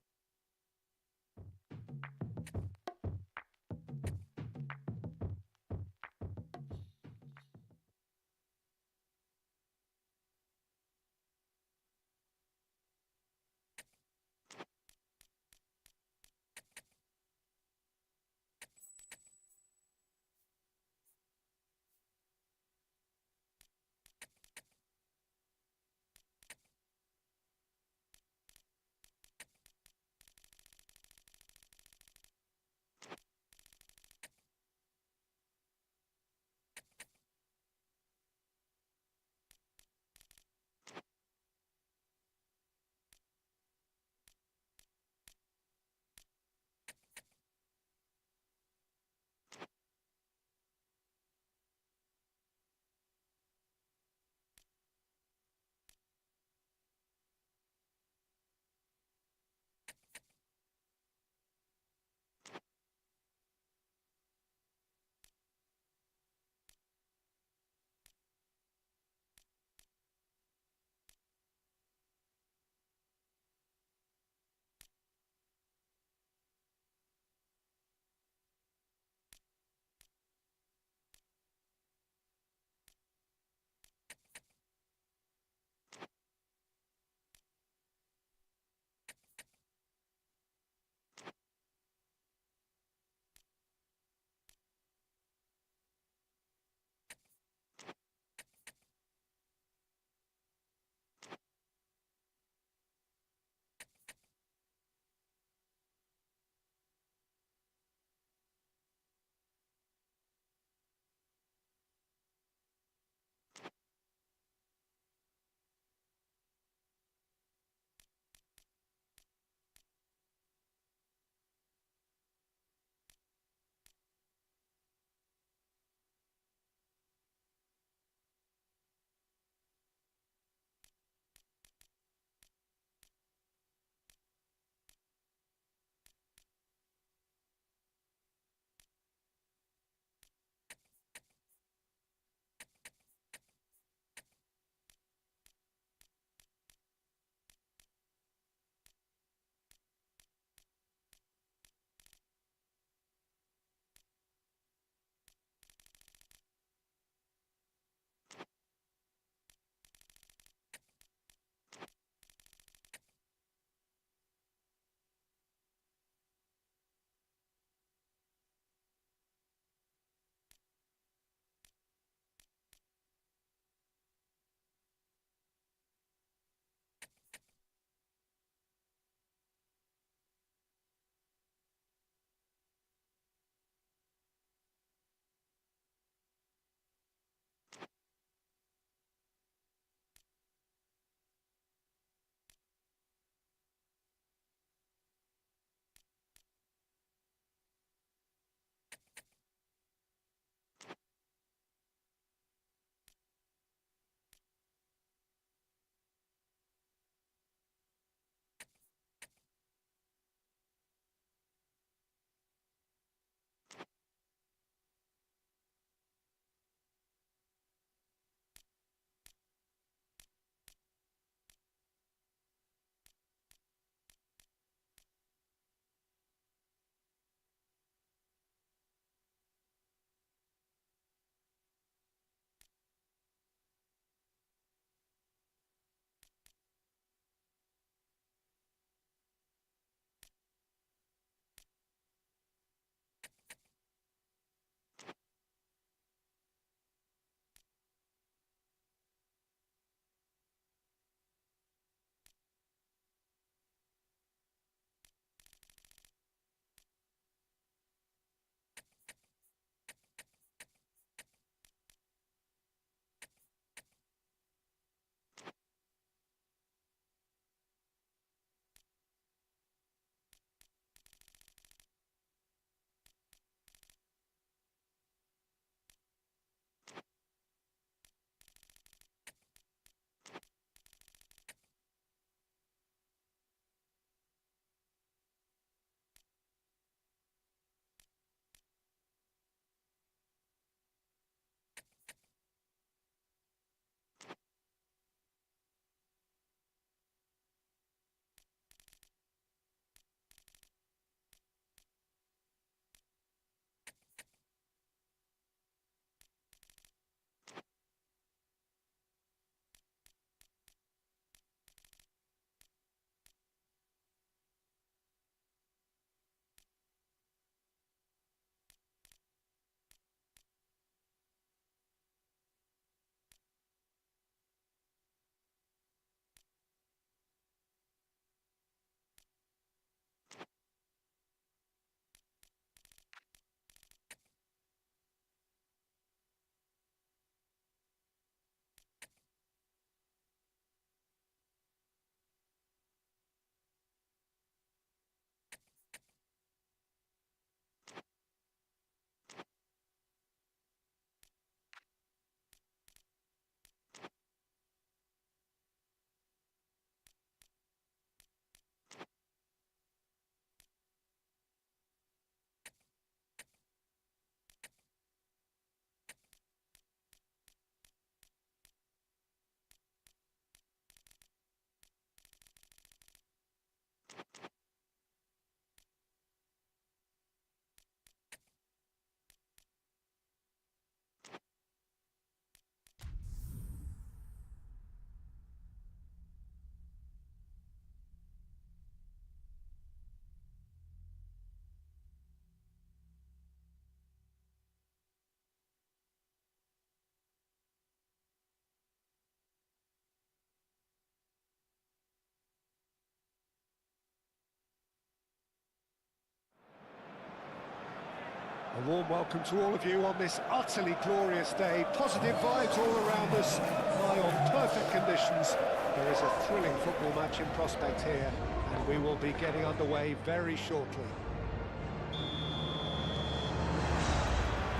A warm welcome to all of you on this utterly glorious day. Positive vibes all around us, high on perfect conditions. There is a thrilling football match in prospect here, and we will be getting underway very shortly.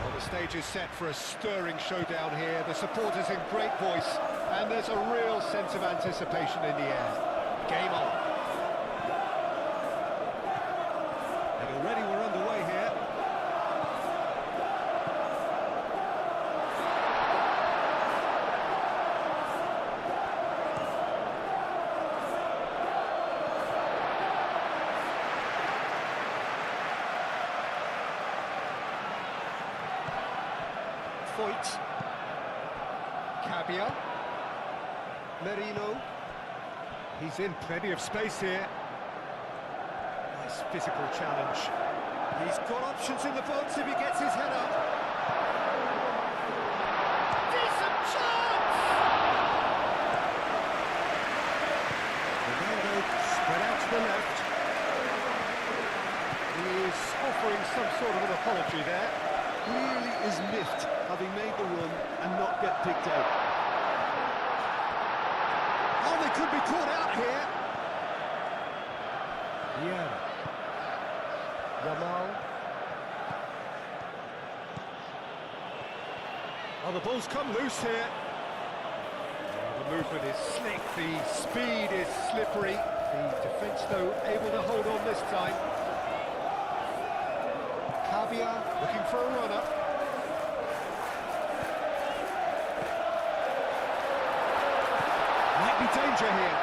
Well, the stage is set for a stirring showdown here. The supporters in great voice, and there's a real sense of anticipation in the air. Game on. And already we're underway here. Foyt, Cabia, Merino, he's in plenty of space here. Nice physical challenge. He's got options in the box if he gets his head up. Decent chance! Ronaldo spread out to the left. He is offering some sort of an apology there. Really is miffed having made the run and not get picked out. Oh, they could be caught out here. Yeah. Yamal. Oh, the ball's come loose here. Oh, the movement is slick, the speed is slippery. The defence, though, able to hold on this time. Cabia looking for a runner. Might be danger here.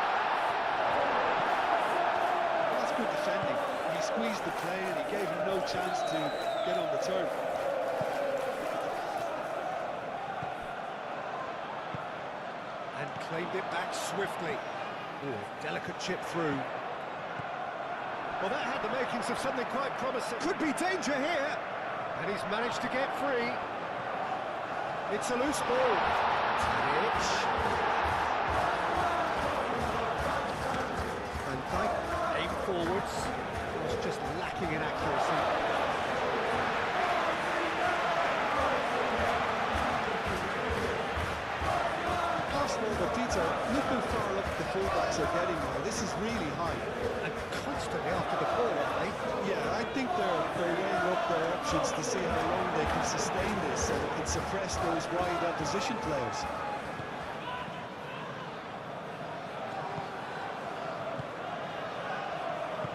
Well, that's good defending. He squeezed the play and he gave him no chance to get on the turn. And claimed it back swiftly. Ooh, delicate chip through. Well, that had the makings of something quite promising. Could be danger here. And he's managed to get free. It's a loose ball. Tadic. Van Dijk aimed forwards. Was just lacking in accuracy. Arsenal, but Peter, look how far up the fullbacks are getting now. This is really high. And constantly after the ball, aren't they? Yeah, I think they're weighing up their options to see how long they can sustain this and suppress those wide opposition players.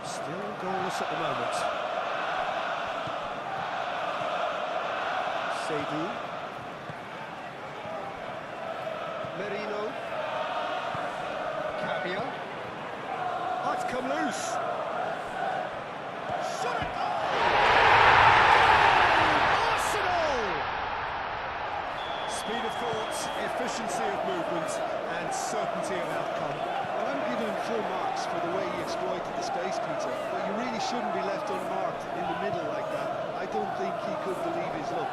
Still goalless at the moment. Seydou. Merino. Cabia. Oh, it's come loose. Shot it! Arsenal! Speed of thought, efficiency of movement, and certainty of outcome. Well, I'm giving him full marks for the way he exploited the space, Peter, but you really shouldn't be left unmarked in the middle like that. I don't think he could believe his luck.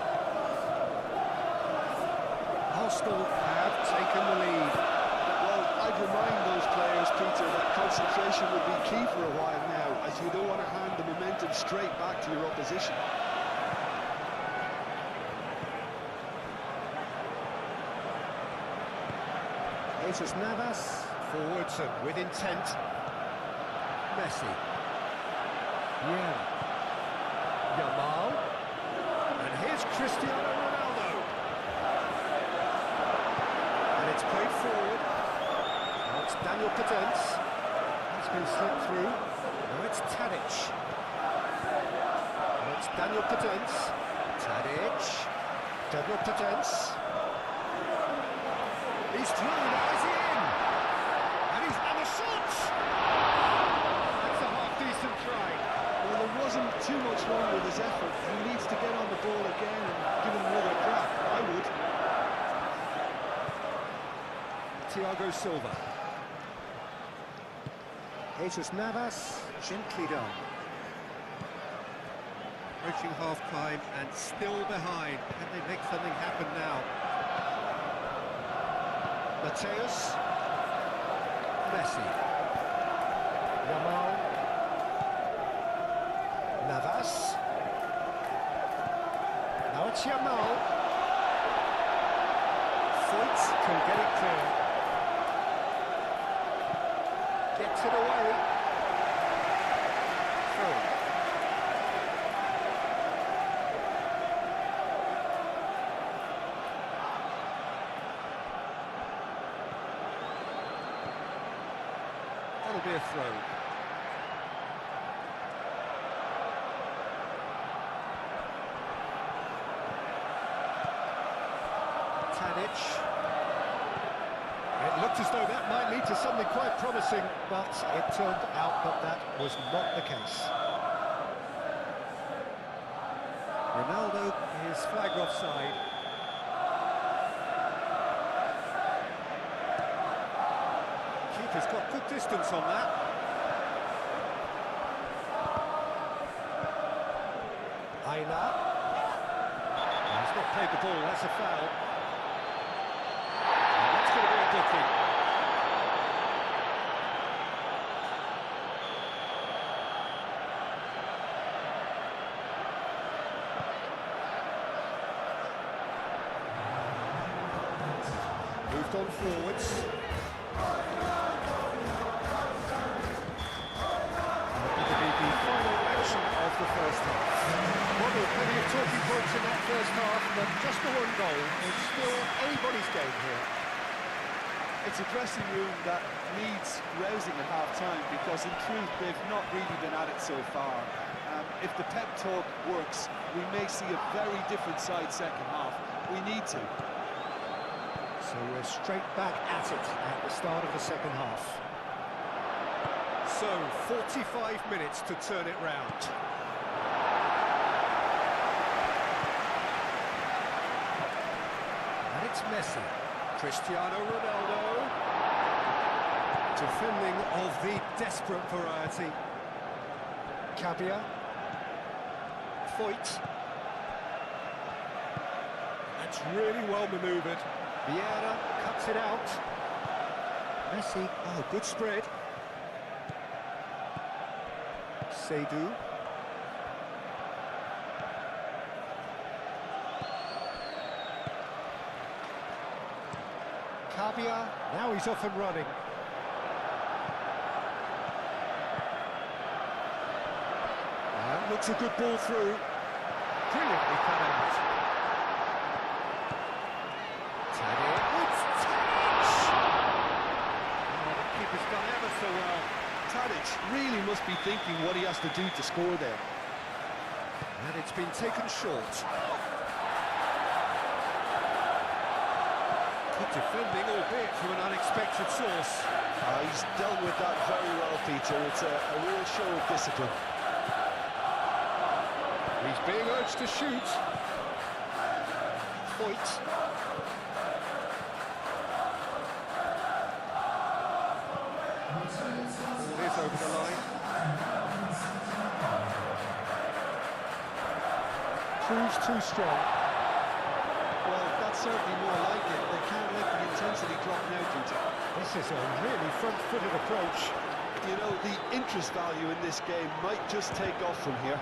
Arsenal have taken the lead. Well, I'd remind those players, Peter, that concentration will be key for a while now, as you don't want to hand the momentum straight back to your opposition. Jesus Navas, forwards and with intent. Messi. Yeah. Yamal. And here's Cristiano Ronaldo. And it's played forward. Now it's Daniel Podence. He's been slipped through. Now it's Tadic. Now it's Daniel Podence. Tadic. Daniel Podence. He's through, now is he in? And the shot! That's a half-decent try. Well, there wasn't too much wrong with his effort. He needs to get on the ball again and give him another crack. I would. Thiago Silva. Jesus Navas, gently done. Approaching half-time and still behind. Can they make something happen now? Mateus, Messi, Yamal, Navas, It's Yamal. Foyt can get it clear. Gets it away. Through. That'll be a throw. Tadic. It looked as though that might lead to something quite promising, but it turned out that that was not the case. Ronaldo is flagged offside. Keeper's got good distance on that. Aina. He's not played the ball, that's a foul. And that's going to be a booking. Moved on forwards. That'll be the final action of the first half. Well, there were plenty of talking points in that first half, but just the one goal. It's still anybody's game here. It's a dressing room that needs rousing at half-time because, in truth, they've not really been at it so far. If the pep talk works, we may see a very different side second half. We need to. So we're straight back at it at the start of the second half. So, 45 minutes to turn it round. And it's Messi. Cristiano Ronaldo. Defending of the desperate variety. Cabia. Foyt. That's really well manoeuvred. Vieira cuts it out. Messi, oh, good spread. Seydu. Cabia, now he's off and running. That looks a good ball through. Brilliantly cut out. Tadic. It's Tadic! Oh, the keeper's done ever so well. Tadic really must be thinking what he has to do to score there. And it's been taken short. Good defending, albeit from an unexpected source. He's dealt with that very well, Peter. It's a real show of discipline. He's being urged to shoot. Foyt. It is over the line. Proves too strong. Well, that's certainly more like it. They can't let the intensity drop now, Peter. This is a really front-footed approach. You know, the interest value in this game might just take off from here.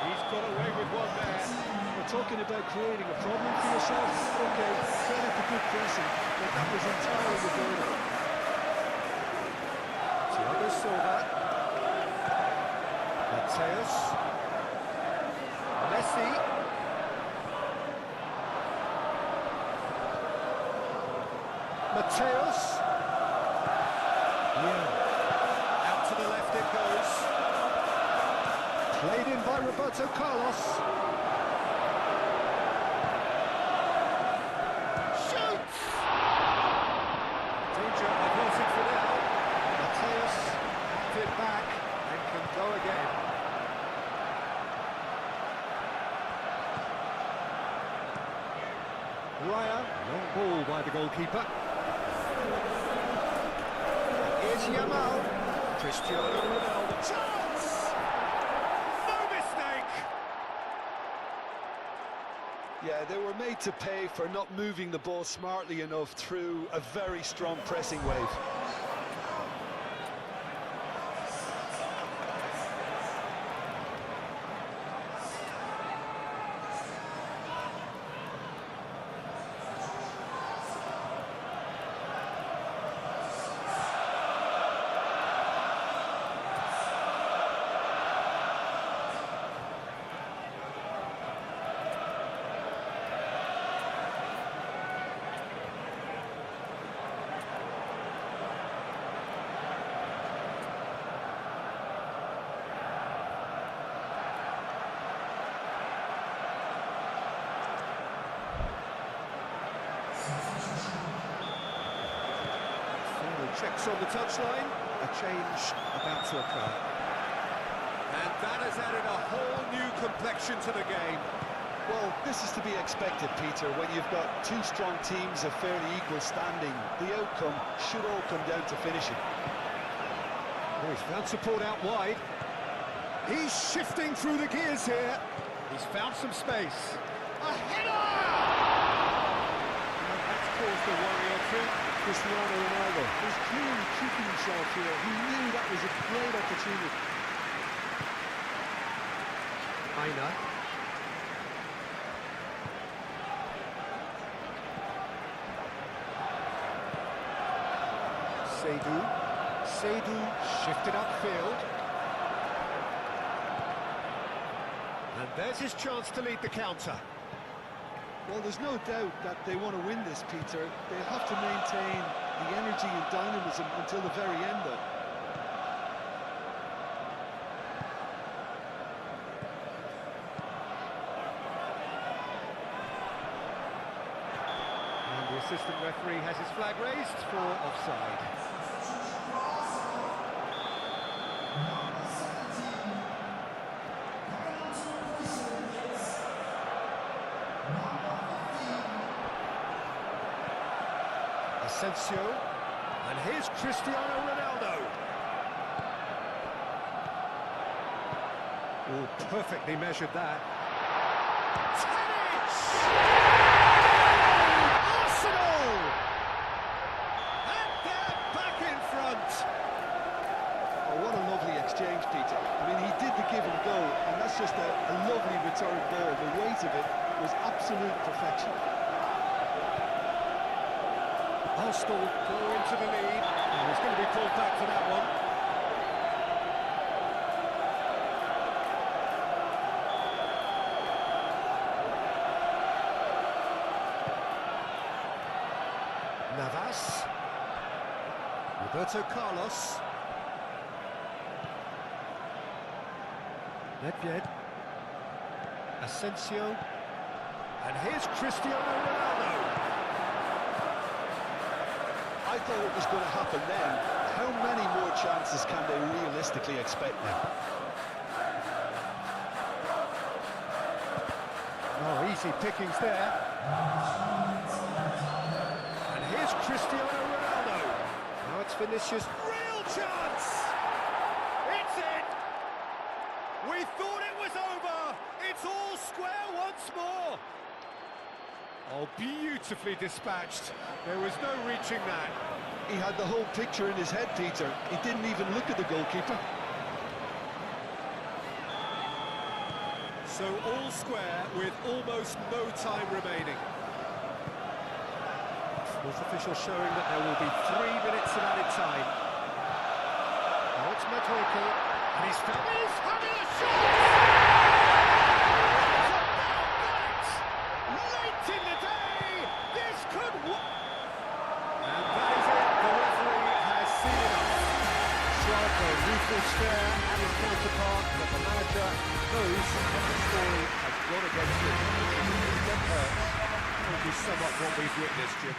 He's got away with one there. We're talking about creating a problem for yourself. Okay, credit the good pressing, but that was entirely avoidable. Thiago Silva. Mateus. Messi. Mateus. Yeah. Out to the left it goes. Played in by Roberto Carlos. Shoots! Danger averted for now. Mateus hacked it back and can go again. Raya, long ball by the goalkeeper. Here's Yamal. Cristiano Ronaldo. Chance! No mistake! Yeah, they were made to pay for not moving the ball smartly enough through a very strong pressing wave. checks on the touchline. A change about to occur. And that has added a whole new complexion to the game. Well, this is to be expected, Peter. When you've got two strong teams of fairly equal standing, the outcome should all come down to finishing. Oh, he's found support out wide. He's shifting through the gears here. He's found some space. A header! And that's caused a worry or two. Cristiano Ronaldo was clearly keeping himself here. He knew that was a great opportunity. Aina. Seydu shifted upfield. And there's his chance to lead the counter. Well, there's no doubt that they want to win this, Peter. They have to maintain the energy and dynamism until the very end, though. And the assistant referee has his flag raised for offside. Asensio, and here's Cristiano Ronaldo. Oh, perfectly measured that. Tadic! Arsenal! And they're back in front. Oh, what a lovely exchange, Peter. I mean, he did the give and go, and that's just a lovely return ball. The weight of it was absolute perfection. Arsenal go into the lead, and he's going to be called back for that one. Navas. Roberto Carlos. Nedved. Asensio. And here's Cristiano Ronaldo. I thought it was going to happen then. How many more chances can they realistically expect now? Oh, easy pickings there. And here's Cristiano Ronaldo. Now it's Vinicius. Real chance! It's in! We thought it was over! It's all square once more! Oh, beautifully dispatched. There was no reaching that. He had the whole picture in his head, Peter. He didn't even look at the goalkeeper. So all square with almost no time remaining. Fourth official showing that there will be 3 minutes of added time. Now it's Madueke, and he's having a shot! Late in the day, this could work! And that is it, the referee has seen enough. Sharp, a ruthless stare at his counterpart, but the manager knows that the story has gone against him. It will be somewhat what we've witnessed, Jim.